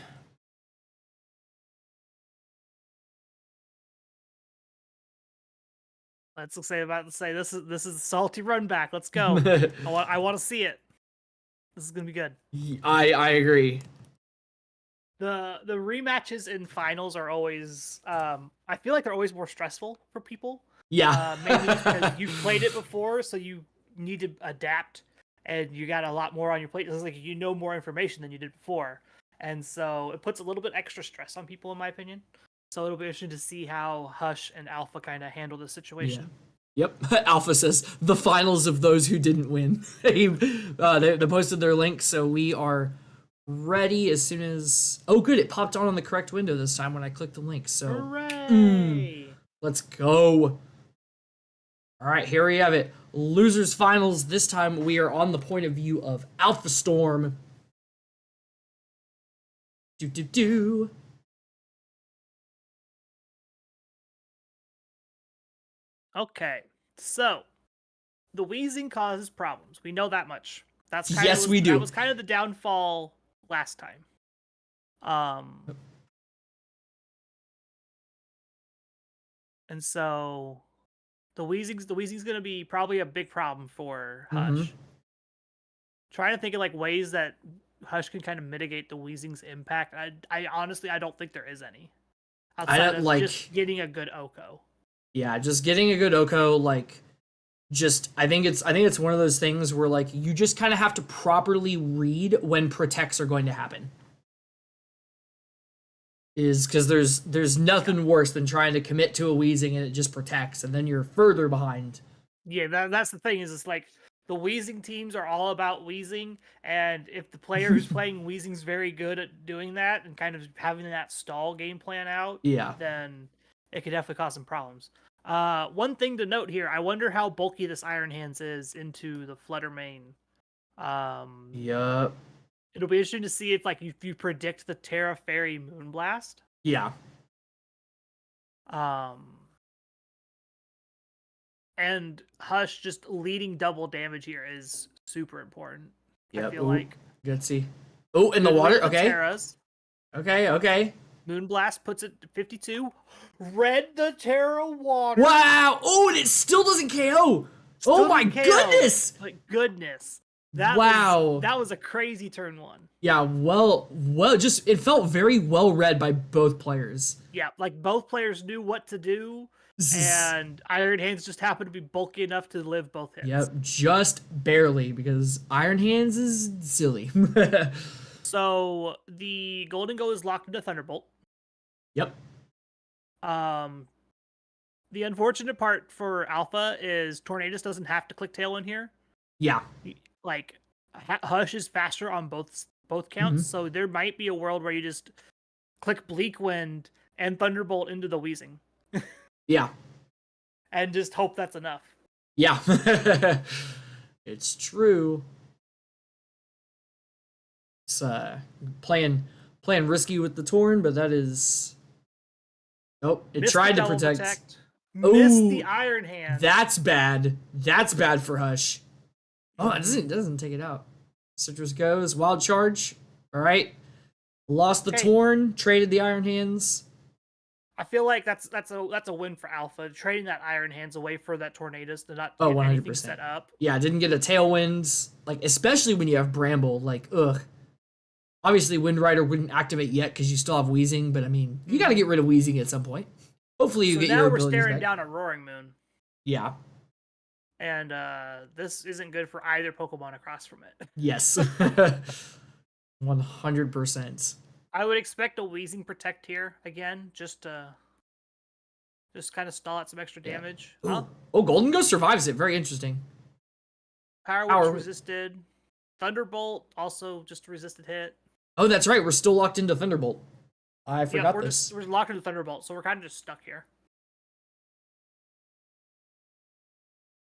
Let's say this is Salty Runback. Let's go. I want to see it. This is gonna be good. I agree. The rematches in finals are always I feel like they're always more stressful for people. Yeah. Mainly because you've played it before, so you need to adapt, and you got a lot more on your plate. It's like you know more information than you did before, And so it puts a little bit extra stress on people, in my opinion. So it'll be interesting to see how Hush and Alpha kind of handle the situation. Yep. Alpha says the finals of those who didn't win. they posted their link, so we are ready as soon as. Oh, good! It popped on the correct window this time when I clicked the link. So, hooray! Let's go. All right, here we have it. Losers finals. This time we are on the point of view of Alpha Storm. Do. Okay, so the wheezing causes problems. We know that much. That's we do. That was kind of the downfall last time. And so the wheezing's gonna be probably a big problem for Hush. Trying to think of like ways that Hush can kind of mitigate the wheezing's impact. I honestly don't think there is any. Outside of just getting a good Oko. Yeah, just getting a good Oko, like I think it's one of those things where like you just kind of have to properly read when protects are going to happen. Is because there's nothing worse than trying to commit to a wheezing and it just protects and then you're further behind. Yeah, that's the thing, is it's like the wheezing teams are all about wheezing, and if the player who's playing wheezing's very good at doing that and kind of having that stall game plan out, then it could definitely cause some problems. One thing to note here, I wonder how bulky this Iron Hands is into the Flutter main. Yup. It'll be interesting to see if you predict the Terra Fairy Moonblast. Yeah. And Hush just leading double damage here is super important. Yep. I feel like. Gutsy. Oh, in the water? Okay. Terras. Okay. Moonblast puts it to 52. Read the Terra water. Wow! Oh, and it still doesn't KO! Oh my goodness! Like, goodness. That was a crazy turn one. Yeah, well, just it felt very well read by both players. Yeah, like both players knew what to do, and Iron Hands just happened to be bulky enough to live both hits. Yep, just barely, because Iron Hands is silly. So the Golden Go is locked into Thunderbolt. Yep. The unfortunate part for Alpha is Tornadus doesn't have to click Tailwind here. Yeah. Like, Hush is faster on both counts, so there might be a world where you just click Bleak Wind and Thunderbolt into the wheezing. Yeah. And just hope that's enough. Yeah. It's true. It's playing risky with the Torn, but that is... Oh, it tried to protect. Missed the Iron Hand. That's bad. That's bad for Hush. Oh, it doesn't take it out. Citrus goes. Wild Charge. All right. Lost the Torn. Traded the Iron Hands. I feel like that's a win for Alpha. Trading that Iron Hands away for that Tornadus to not get 100%. Anything set up. Yeah, didn't get a Tailwind. Like, especially when you have Bramble. Like, ugh. Obviously, Wind Rider wouldn't activate yet because you still have Wheezing. But, I mean, you got to get rid of Wheezing at some point. Hopefully you get your abilities back. Now we're staring down a Roaring Moon. Yeah. And this isn't good for either Pokemon across from it. Yes. 100%. I would expect a Wheezing Protect here again, just to kind of stall out some extra damage. Huh? Oh, Golden Ghost survives it. Very interesting. Power Whip resisted. Thunderbolt also just resisted hit. Oh, that's right. We're still locked into Thunderbolt. I forgot this. We're locked into Thunderbolt, so we're kind of just stuck here.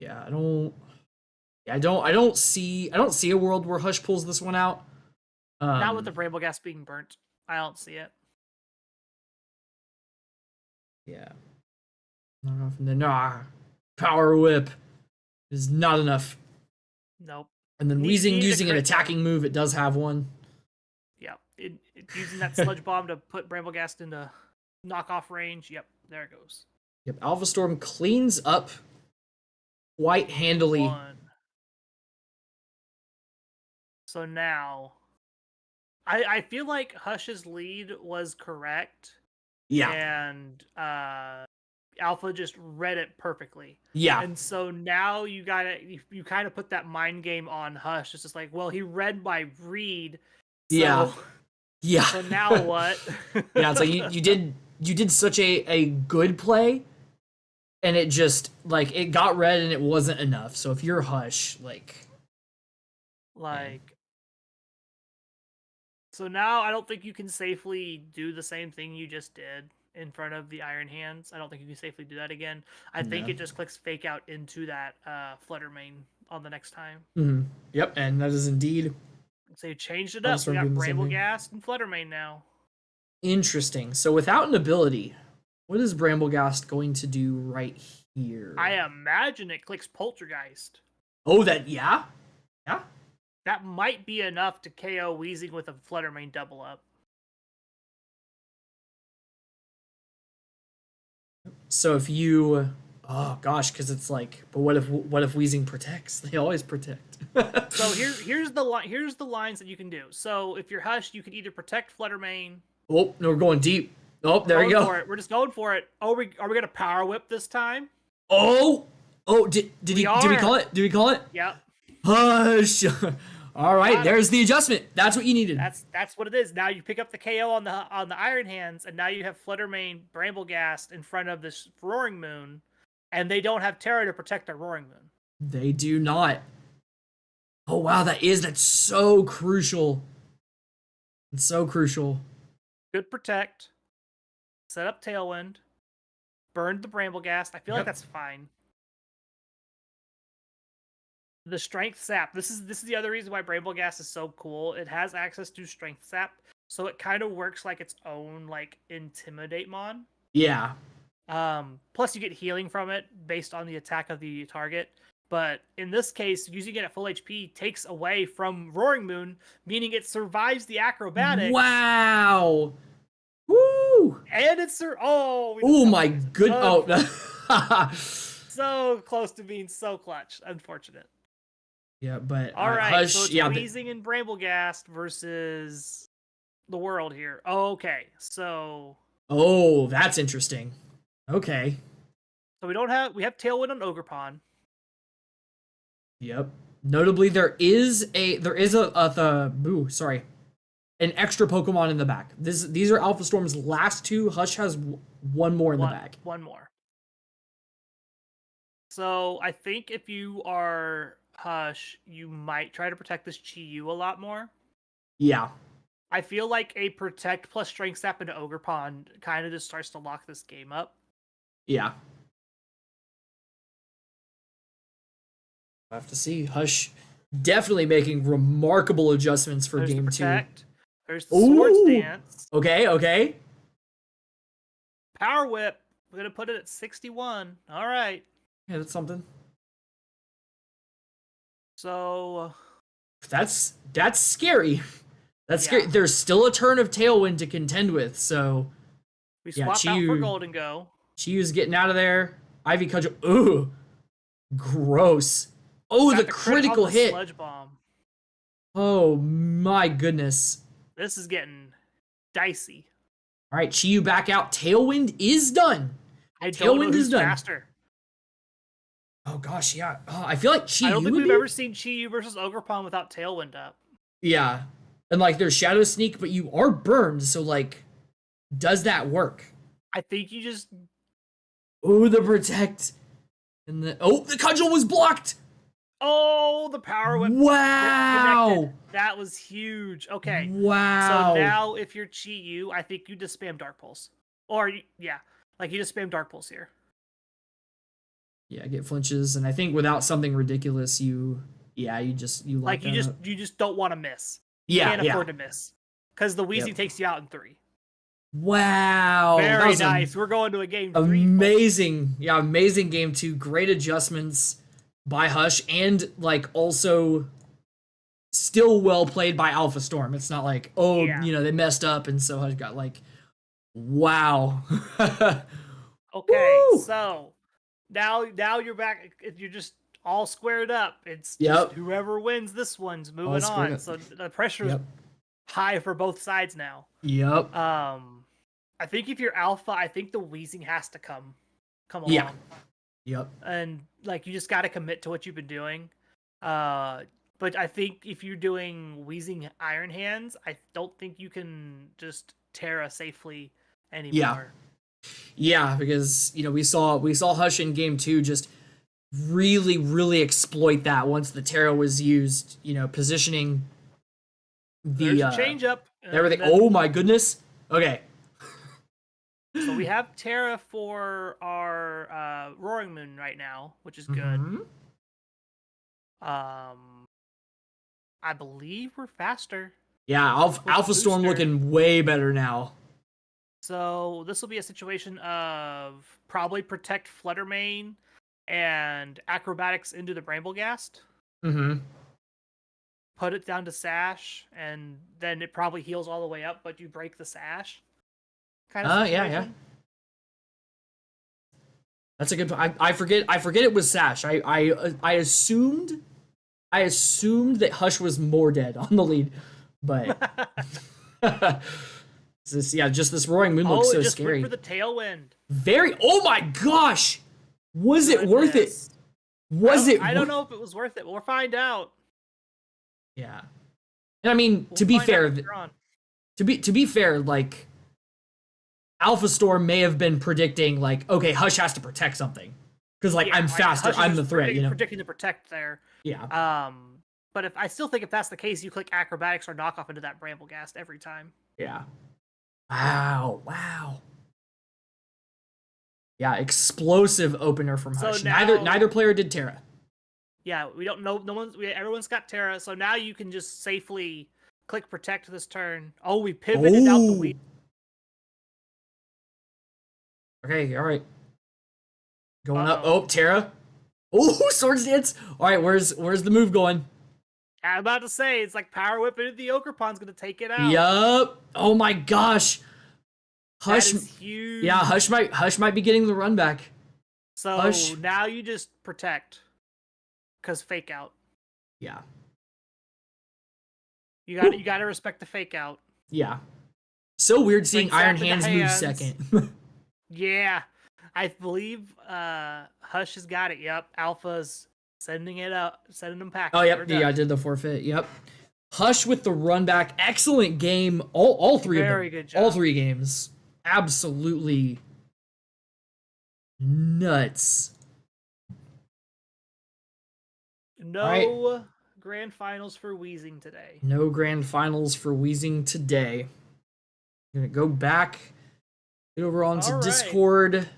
Yeah, I don't see a world where Hush pulls this one out. Not with the Bramble Gas being burnt. I don't see it. Yeah. Not enough. Nah. Power Whip is not enough. Nope. And then Wheezing using an attacking move, it does have one. Yeah. Using that Sludge Bomb to put Bramble Gas into knockoff range. Yep, there it goes. Yep, Alpha Storm cleans up quite handily. So now, I feel like Hush's lead was correct. Yeah. And Alpha just read it perfectly. Yeah. And so now you kind of put that mind game on Hush. It's just like, well, he read my read. So yeah. Yeah. So now what? Yeah, it's like you did such a good play, and it just like it got red and it wasn't enough. So if you're Hush, like, man. Like, so now I don't think you can safely do the same thing you just did in front of the Iron Hands. I don't think you can safely do that again. I think No. it just clicks fake out into that Flutter Mane on the next time. Mm-hmm. Yep, and that is indeed So you changed it up. We Storm got doing the same thing. Bramblegast and Flutter Mane now. Interesting. So without an ability, what is Bramblegast going to do right here? I imagine it clicks Poltergeist. Oh, that yeah, yeah. That might be enough to KO Weezing with a Flutter Mane double up. So if you, oh gosh, because it's like, but what if Weezing protects? They always protect. So here's the lines that you can do. So if you're Hush, you can either protect Flutter Mane. Oh no, we're going deep. Oh, there you go. We're just going for it. Oh, are we gonna Power Whip this time? Oh, did we call it? Did we call it? Yep. Hush. All right, there's the adjustment. That's what you needed. That's what it is. Now you pick up the KO on the Iron Hands, and now you have Flutter Mane, Bramblegast in front of this Roaring Moon, and they don't have Terra to protect their Roaring Moon. They do not. Oh wow, that's so crucial. It's so crucial. Good protect. Set up Tailwind. Burned the Bramblegast. I feel like that's fine. The Strength Sap. This is the other reason why Bramblegast is so cool. It has access to Strength Sap, so it kind of works like its own like Intimidate mon. Yeah. Plus you get healing from it based on the attack of the target. But in this case, using it at full HP takes away from Roaring Moon, meaning it survives the acrobatics. Wow. Woo! And it's oh my good. Oh. So close to being so clutch. Unfortunate. Yeah, but all right. Hush, So it's Weezing and Bramblegast versus the world here. Okay, so. Oh, that's interesting. Okay. So we have Tailwind on Ogerpon. Yep. Notably, there is an extra Pokemon in the back. These are Alpha Storm's last two. Hush has one more in the back. One more. So I think if you are Hush, you might try to protect this Chi-Yu a lot more. Yeah. I feel like a protect plus Strength Sap into Ogerpon kind of just starts to lock this game up. Yeah. I have to see. Hush definitely making remarkable adjustments for There's game the protect. 2. There's the Swords Dance. Okay. Power Whip. We're going to put it at 61. All right. Yeah, that's something. So that's scary. That's scary. There's still a turn of Tailwind to contend with, so we swap out for Golden Go. Chi-Yu's getting out of there. Ivy Cudgel. Ooh. Gross. Oh, the critical hit. Sludge Bomb. Oh my goodness. This is getting dicey. All right, Chi-Yu back out. Tailwind is done. Tailwind is done. Faster. Oh gosh, yeah. Oh, I feel like Chi-Yu. I don't think we've ever seen Chi-Yu versus Ogerpon without Tailwind up. Yeah, and like there's Shadow Sneak, but you are burned, so like, does that work? I think you just. Oh, the protect, and the Cudgel was blocked. Oh, the Power Whip. Wow, that was huge. Okay. Wow. So now, if you're Chi-Yu, I think you just spam Dark Pulse, or you just spam Dark Pulse here. Yeah, get flinches, and I think without something ridiculous, you just don't want to miss. Yeah, you can't afford to miss because the Weezing takes you out in 3. Wow, very nice. We're going to a game 3. Amazing, amazing game 2. Great adjustments by Hush, and like also still well played by Alpha Storm. It's not like they messed up, and so Hush got like, wow. Okay, so. Now you're back. You're just all squared up. It's just whoever wins this one's moving on. So the pressure's high for both sides now. Yep. I think if you're Alpha, I think the Weezing has to come along. Yeah. Yep. And like you just got to commit to what you've been doing. But I think if you're doing Wheezing Iron Hands, I don't think you can just Terra safely anymore. Yeah, because we saw Hush in game 2 just really exploit that once the Terra was used, positioning There's the a change up. everything. Oh my goodness. Okay. So we have Terra for our Roaring Moon right now, which is good. I believe we're faster. Yeah, Alpha Storm looking way better now. So this will be a situation of probably protect Fluttermane and Acrobatics into the Bramblegast. Put it down to Sash, and then it probably heals all the way up, but you break the Sash. Kind of situation. Yeah. That's a good. I forget it was Sash. I assumed that Hush was more dead on the lead, but just this Roaring Moon looks so just scary. Went for the Tailwind. Oh my gosh, was it worth it? I don't know if it was worth it. We'll find out. Yeah, and I mean, to be fair, like Alpha Storm may have been predicting, like, okay, Hush has to protect something because, like, I'm faster, I'm the threat, predicting to protect there. Yeah. But I still think if that's the case, you click Acrobatics or Knockoff into that Bramblegast every time. Yeah. Wow. Yeah, explosive opener from Hush. So neither player did Terra. Yeah, we don't know. Everyone's got Terra, so now you can just safely click Protect this turn. Oh, we pivoted out the wheel. Okay, all right. Going up. Oh, Terra. Oh, Swords Dance. All right, where's the move going? I'm about to say, it's like Power Whip into the Okerpon's going to take it out. Yup. Oh my gosh. Hush. That is huge. Yeah, Hush might be getting the run back. So Hush. Now you just protect. Because fake out. Yeah. You got to respect the fake out. Yeah. So weird seeing Iron Hands move second. Yeah. I believe Hush has got it. Yep. Alpha's sending them packing. Oh, yep. Yeah, I did the forfeit. Yep. Hush with the run back. Excellent game. All three of them. Very good job. All 3 games. Absolutely nuts. No grand finals for Wheezing today. No grand finals for Wheezing today. I'm going to go back. Get over onto Discord.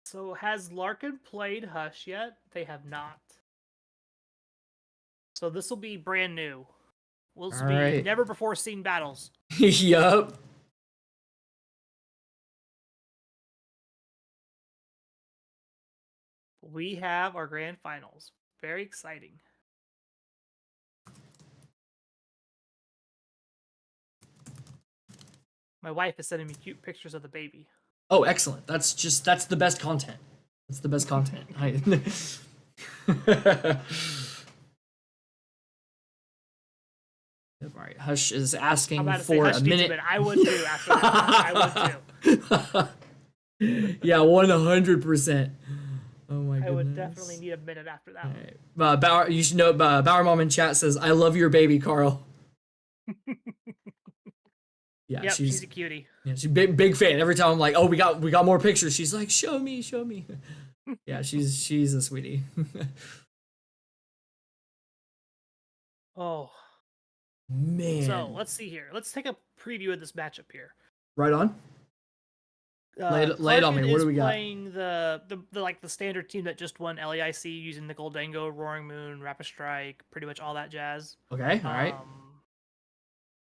So has Larkin played Hush yet? They have not. So this will be brand new. Will be never before seen battles. Yup. We have our grand finals. Very exciting. My wife is sending me cute pictures of the baby. Oh, excellent. That's the best content. That's the best content. All right, Hush is asking for a minute. I would too after that. I would too. Yeah, 100%. Oh my goodness. I would definitely need a minute after that. Right. Bauer, you should know. Bauer Mom in chat says, "I love your baby, Carl." Yeah, yep, she's a cutie. Yeah, she's big fan. Every time I'm like, "Oh, we got more pictures," she's like, "Show me." Yeah, she's a sweetie. Oh man. So let's see here. Let's take a preview of this matchup here. Right on. Lay it on me. What do we got? Playing the standard team that just won LAIC using the Goldango, Roaring Moon, Rapid Strike, pretty much all that jazz. Okay, all right.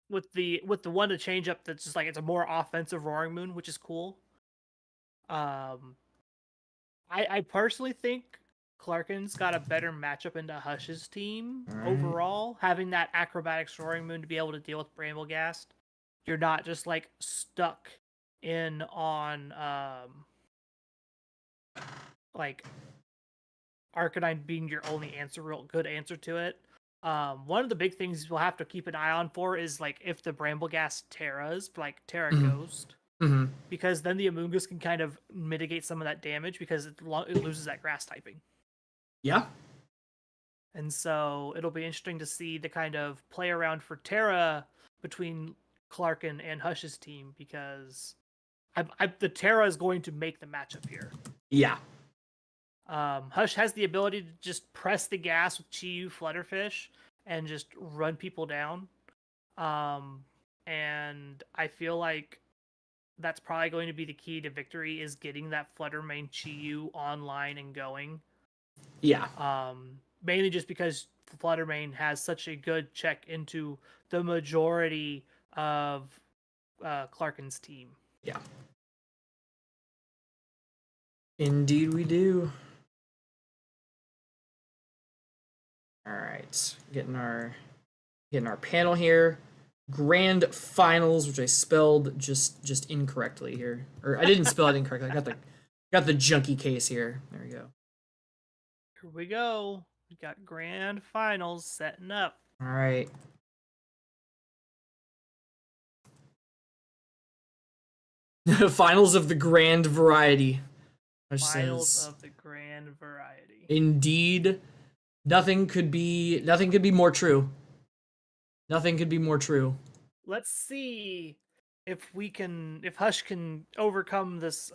With the one to change up that's just like it's a more offensive Roaring Moon, which is cool. I personally think Clarkin's got a better matchup into Hush's team overall. Having that Acrobatics Roaring Moon to be able to deal with Bramblegast, you're not just like stuck in on like Arcanine being your only real good answer to it. One of the big things we'll have to keep an eye on for is like if the Bramblegast Terras, like Terra Ghost, because then the Amoonguss can kind of mitigate some of that damage because it loses that grass typing. Yeah. And so it'll be interesting to see the kind of play around for Terra between Clarkin and Hush's team, because the Terra is going to make the matchup here. Yeah. Hush has the ability to just press the gas with Chi-Yu Flutterfish and just run people down. And I feel like that's probably going to be the key to victory, is getting that Flutter main Chi-Yu online and going. Yeah. Mainly just because Flutter main has such a good check into the majority of Clarkin's team. Yeah. Indeed we do. All right, getting our panel here. Grand finals, which I spelled just incorrectly here, or I didn't spell it incorrectly. I got the junky case here. There we go. Here we go. We got grand finals setting up. All right. Finals of the grand variety. Finals of the grand variety. Indeed. Nothing could be more true. Nothing could be more true. Let's see if Hush can overcome this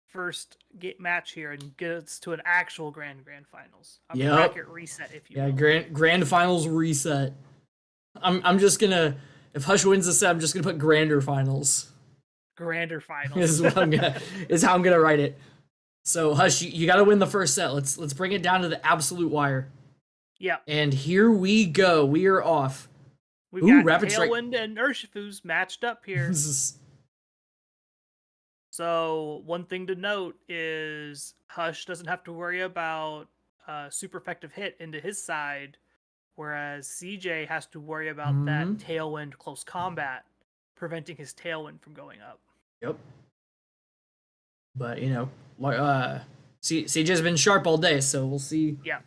first match here and get us to an actual grand finals. A bracket reset, if you will. Grand finals reset. I'm just gonna, if Hush wins the set, I'm just gonna put grander finals. Grander finals. This is what is how I'm gonna write it. So Hush, you got to win the first set. Let's bring it down to the absolute wire. Yeah. And here we go. We are off. We've got Rapid Tailwind and Urshifu's matched up here. So one thing to note is Hush doesn't have to worry about super effective hit into his side, whereas CJ has to worry about that Tailwind close combat, preventing his Tailwind from going up. Yep. But CJ's been sharp all day, so we'll see. Yeah,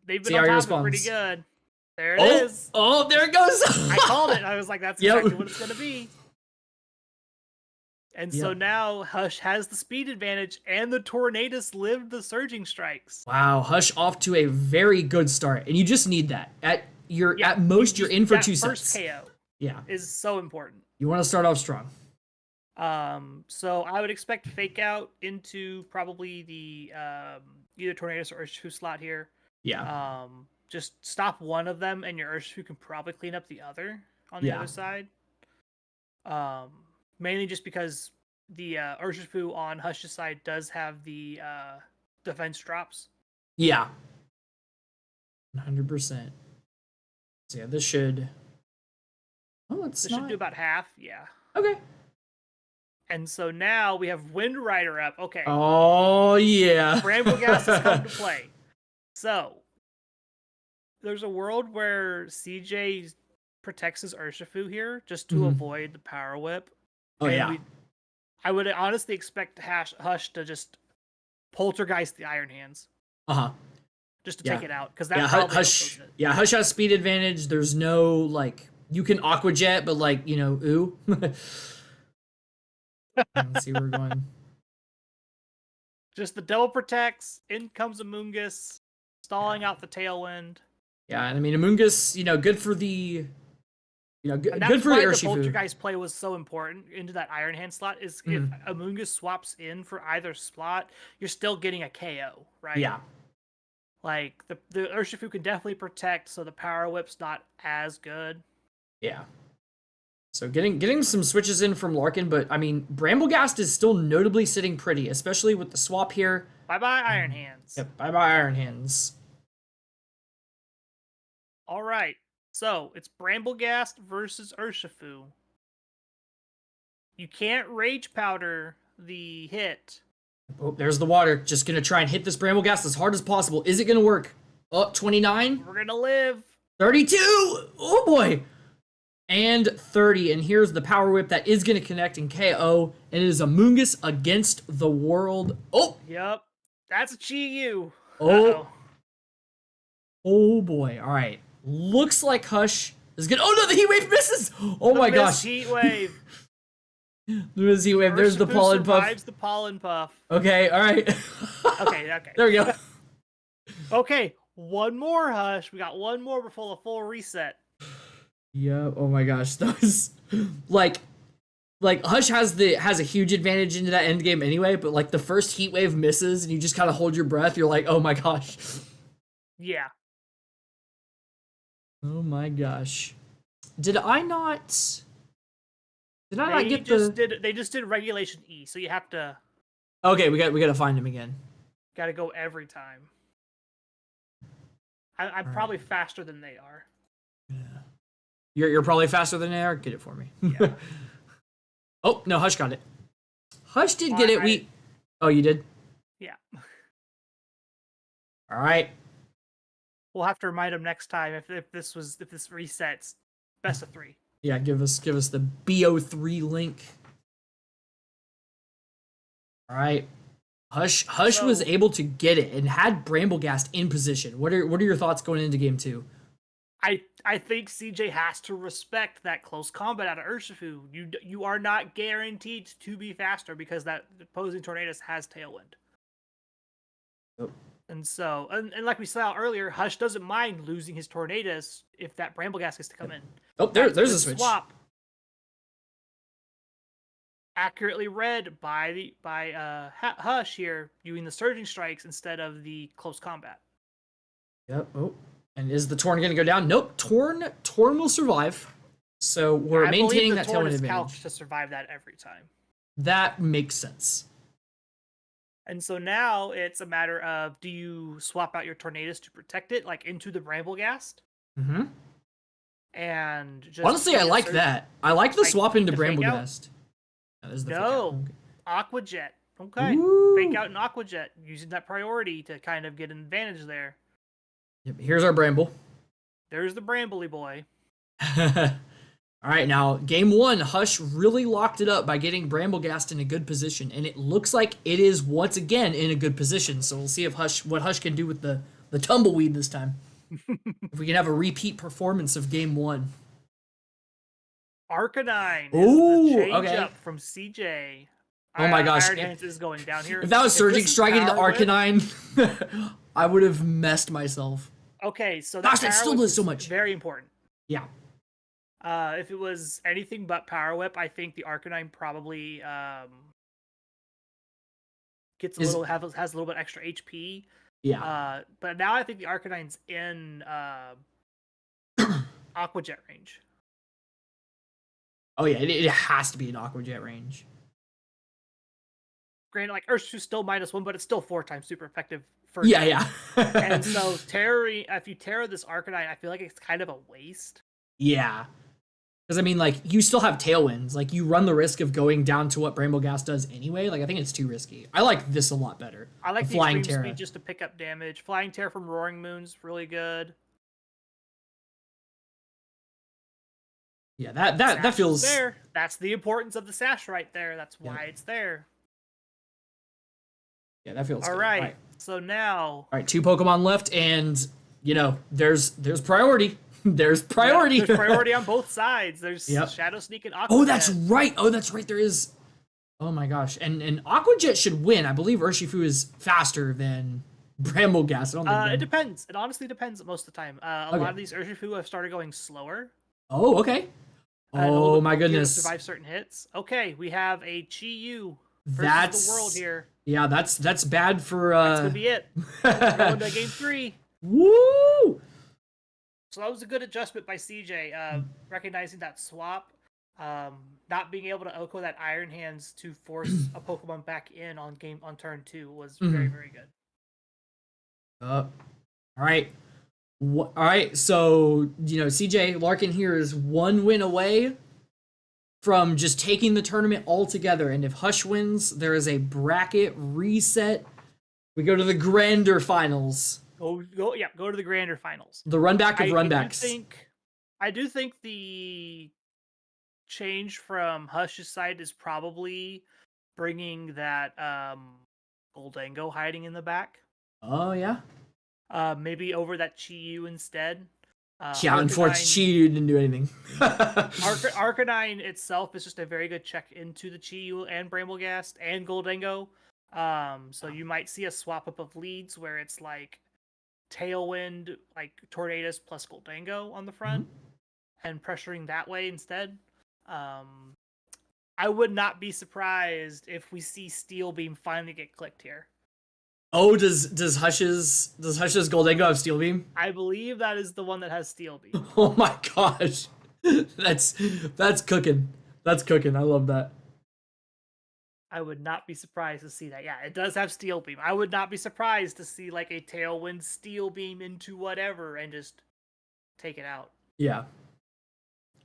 they've been on top of it pretty good. There it is. Oh, there it goes. I called it. I was like, that's exactly what it's going to be. And so now Hush has the speed advantage, and the Tornadus lived the Surging Strikes. Wow, Hush off to a very good start, and you just need that. At most, you're in for 2 sets. First KO. Yeah, is so important. You want to start off strong. So I would expect Fake Out into probably the either Tornadus or Urshifu slot here. Yeah. Just stop one of them, and your Urshifu can probably clean up the other on the other side. Mainly just because the Urshifu on Hush's side does have the defense drops. Yeah. 100%. So yeah, this should. Oh, this should do about half. Yeah. Okay. And so now we have Wind Rider up. Okay. Oh yeah. Brambleghast has come to play. So there's a world where CJ protects his Urshifu here just to avoid the Power Whip. Oh, yeah. I would honestly expect Hush to just poltergeist the Iron Hands. Just to take it out, because that Hush. Yeah, Hush has speed advantage. There's no you can Aqua Jet, but ooh. Let's see where we're going. Just the double protects. In comes Amoonguss, stalling out the Tailwind. Yeah, and I mean Amoonguss, good for the. Good for the Urshifu. The poltergeist play was so important into that Iron Hand slot. Is if Amoonguss swaps in for either slot, you're still getting a KO, right? Yeah. Like the Urshifu can definitely protect, so the Power Whip's not as good. Yeah. So getting some switches in from Larkin, but I mean Brambleghast is still notably sitting pretty, especially with the swap here. Bye bye Iron Hands. Yep. Bye bye Iron Hands. All right. So, it's Brambleghast versus Urshifu. You can't Rage Powder the hit. Oh, there's the water. Just gonna try and hit this Brambleghast as hard as possible. Is it gonna work? Oh, 29. We're gonna live. 32. Oh boy. And 30. And here's the Power Whip that is gonna connect and KO. And it is Amoonguss against the world. Oh. Yep. That's a Chi-Yu. Oh. Oh boy. All right. Looks like Hush is good. Oh no, the Heat Wave misses! Oh my gosh. Heat Wave. There's Heat Wave. There's the Pollen Puff. Survives the Pollen Puff. Okay, alright. Okay. There we go. Okay, One more, Hush. We got one more before the full reset. Yeah. Oh my gosh, those like Hush has a huge advantage into that end game anyway. But like the first heat wave misses and you just kind of hold your breath. You're like, oh my gosh. Yeah. Oh my gosh. Did I not? Did I not They get just the? did. They just did regulation E, so you have to Okay, we got to find him again. got to go every time. I'm All probably right. faster than they are. Yeah. You're probably faster than they are. Get it for me. Yeah. Oh no, Hush got it. Hush did Well, get it. Oh, you did. Yeah. All right. We'll have to remind them next time if this resets best of 3. Yeah, give us the BO3 link. All right. Hush was able to get it and had Bramblegast in position. What are your thoughts going into game 2? I think CJ has to respect that close combat out of Urshifu. You are not guaranteed to be faster because that opposing Tornadus has Tailwind. Yep. And so, and like we saw earlier, Hush doesn't mind losing his Tornadus if that Bramblegast gets to come in. Oh, there's a switch. Swap. Accurately read by Hush here, using the Surging Strikes instead of the close combat. Yep. Oh, and is the Torn going to go down? Nope. Torn will survive. So we're maintaining that Tailwind advantage to survive that every time. That makes sense. And so now it's a matter of, do you swap out your Tornadus to protect it, like into the Bramblegast? Mm-hmm. And just honestly, I like that. I like the swap into Bramblegast. No, Aqua Jet. Okay, Ooh. fake out an Aqua Jet, using that priority to kind of get an advantage there. Yep. Here's our Bramble. There's the Brambly boy. All right, now game 1, Hush really locked it up by getting Bramblegast in a good position, and it looks like it is once again in a good position. So we'll see if what Hush can do with the tumbleweed this time. If we can have a repeat performance of game 1. Arcanine Ooh, is the change okay. up from CJ. Oh my gosh. Iron Hands is going down here. If that was Surging Strike into Arcanine, I would have messed myself. Okay, so that still does so much. Very important. Yeah. If it was anything but Power Whip, I think the Arcanine probably has a little bit extra HP. Yeah. But now I think the Arcanine's in Aqua Jet range. Oh yeah, it has to be in Aqua Jet range. Granted, like Urshifu's still -1, but it's still 4 times super effective. Yeah. And so if you Terra this Arcanine, I feel like it's kind of a waste. Yeah. Because I mean, like, you still have Tailwinds. Like, you run the risk of going down to what Bramblegast does anyway. Like, I think it's too risky. I like this a lot better. I like the Flying Extreme Terra Speed just to pick up damage. Flying Terra from Roaring Moon's really good. Yeah, that feels there. That's the importance of the sash right there. That's why it's there. Yeah, that feels all good. right. All right. So now, all right, 2 Pokemon left, and there's priority. There's priority. There's priority on both sides. There's Shadow Sneak and Aqua Jet. Oh, that's right. Oh, that's right. There is. Oh my gosh. And Aqua Jet should win. I believe Urshifu is faster than Bramblegast. I don't think it depends. It honestly depends most of the time. A lot of these Urshifu have started going slower. Oh, okay. Oh my goodness. To survive certain hits. Okay, we have a Chi-Yu versus that's the world here. Yeah, that's bad for That's gonna be it. Going to game 3. Woo! So that was a good adjustment by CJ, recognizing that swap, not being able to Oko that Iron Hands to force a Pokemon back in on turn 2 was very, very good. All right. All right, so, CJ Larkin here is 1 win away from just taking the tournament altogether. And if Hush wins, there is a bracket reset. We go to the Grander Finals. Go to the Grander Finals. The runback of runbacks. I do think the change from Hush's side is probably bringing that Goldango hiding in the back. Oh, yeah? Maybe over that Chi-Yu instead. Unfortunately, Chi-Yu didn't do anything. Arcanine itself is just a very good check into the Chi-Yu and Bramblegast and Goldango. So you might see a swap up of leads where it's like Tailwind, like Tornadus plus Goldango on the front, and pressuring that way instead. I would not be surprised if we see Steel Beam finally get clicked here. Oh, does Hush's Goldango have Steel Beam? I believe that is the one that has Steel Beam. Oh my gosh. That's cooking. That's cooking. I love that. I would not be surprised to see that. Yeah, it does have Steel Beam. I would not be surprised to see like a Tailwind Steel Beam into whatever and just take it out. Yeah.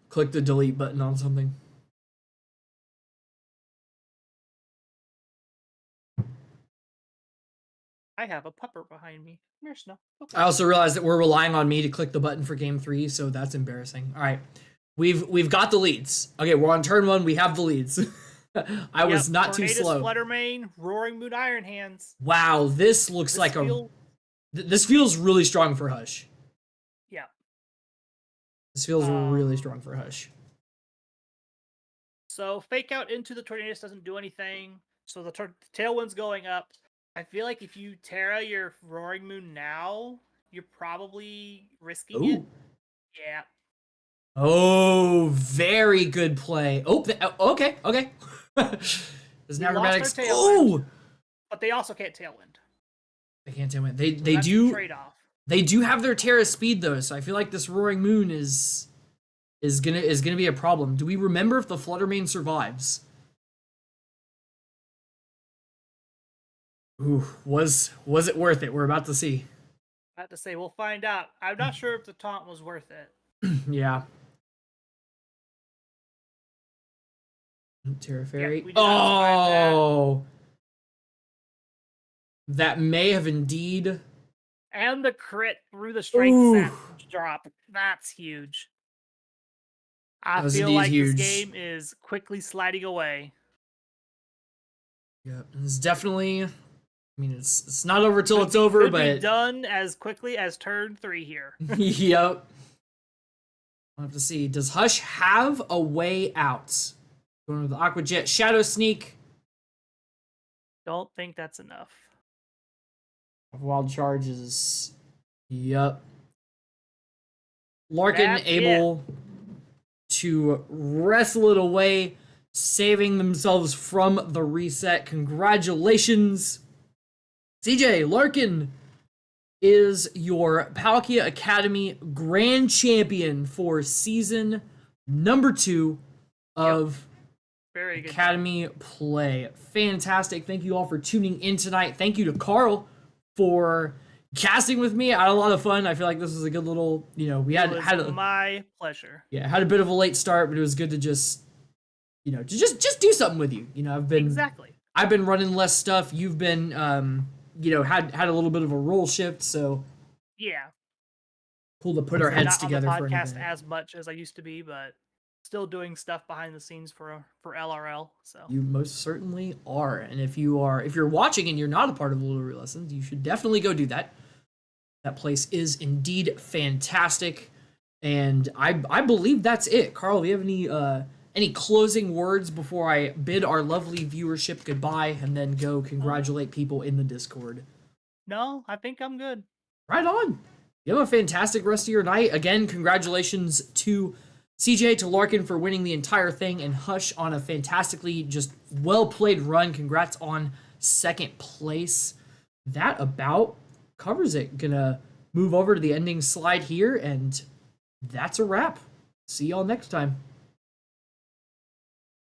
Click the delete button on something. I have a pupper behind me. Come here, Snow. Okay. I also realized that we're relying on me to click the button for game 3, so that's embarrassing. All right. We've got the leads. Okay, we're on turn 1. We have the leads. I was not too slow. Fluttermane, Roaring Moon, Iron Hands. Wow, this looks like this feels really strong for Hush. Yeah. This feels really strong for Hush. So Fake Out into the Tornadus doesn't do anything. So the Tailwind's going up. I feel like if you Terra your Roaring Moon now, you're probably risking it. Yeah. Oh, very good play. Oh, okay. There's Acrobatics. Oh! But they also can't Tailwind. They can't Tailwind. They do trade-off. They do have their Terra speed though, so I feel like this Roaring Moon is gonna be a problem. Do we remember if the Fluttermane survives? Ooh, was it worth it? We're about to see. I have to say, we'll find out. I'm not sure if the taunt was worth it. Yeah. Terra Fairy. Yeah, oh! That may have indeed. And the crit through the strength drop. That's huge. I feel like this game is quickly sliding away. Yeah, it's definitely. I mean, it's not over till it's over, could but be done as quickly as turn 3 here. Yep. We'll have to see. Does Hush have a way out? Going with the Aqua Jet, Shadow Sneak. Don't think that's enough. Wild Charges. Yep. Larkin able to wrestle it away, saving themselves from the reset. Congratulations. CJ, Larkin is your Palkia Academy Grand Champion for season number 2 of Very good Academy play. Fantastic. Thank you all for tuning in tonight. Thank you to Carl for casting with me. I had a lot of fun. I feel like this was a good little, we had my pleasure. Yeah, had a bit of a late start, but it was good to just just do something with you. I've been running less stuff. You've been had a little bit of a role shift, so yeah. Cool to put our heads together not on for the podcast as much as I used to be, but still doing stuff behind the scenes for LRL. So you most certainly are, and if you're watching and you're not a part of Little Lessons, you should definitely go do that. That place is indeed fantastic, and I believe that's it. Carl, do you have any closing words before I bid our lovely viewership goodbye and then go congratulate people in the Discord? No, I think I'm good. Right on. You have a fantastic rest of your night. Again, congratulations to CJ, to Larkin for winning the entire thing, and Hush on a fantastically just well-played run. Congrats on second place. That about covers it. Gonna move over to the ending slide here, and that's a wrap. See y'all next time.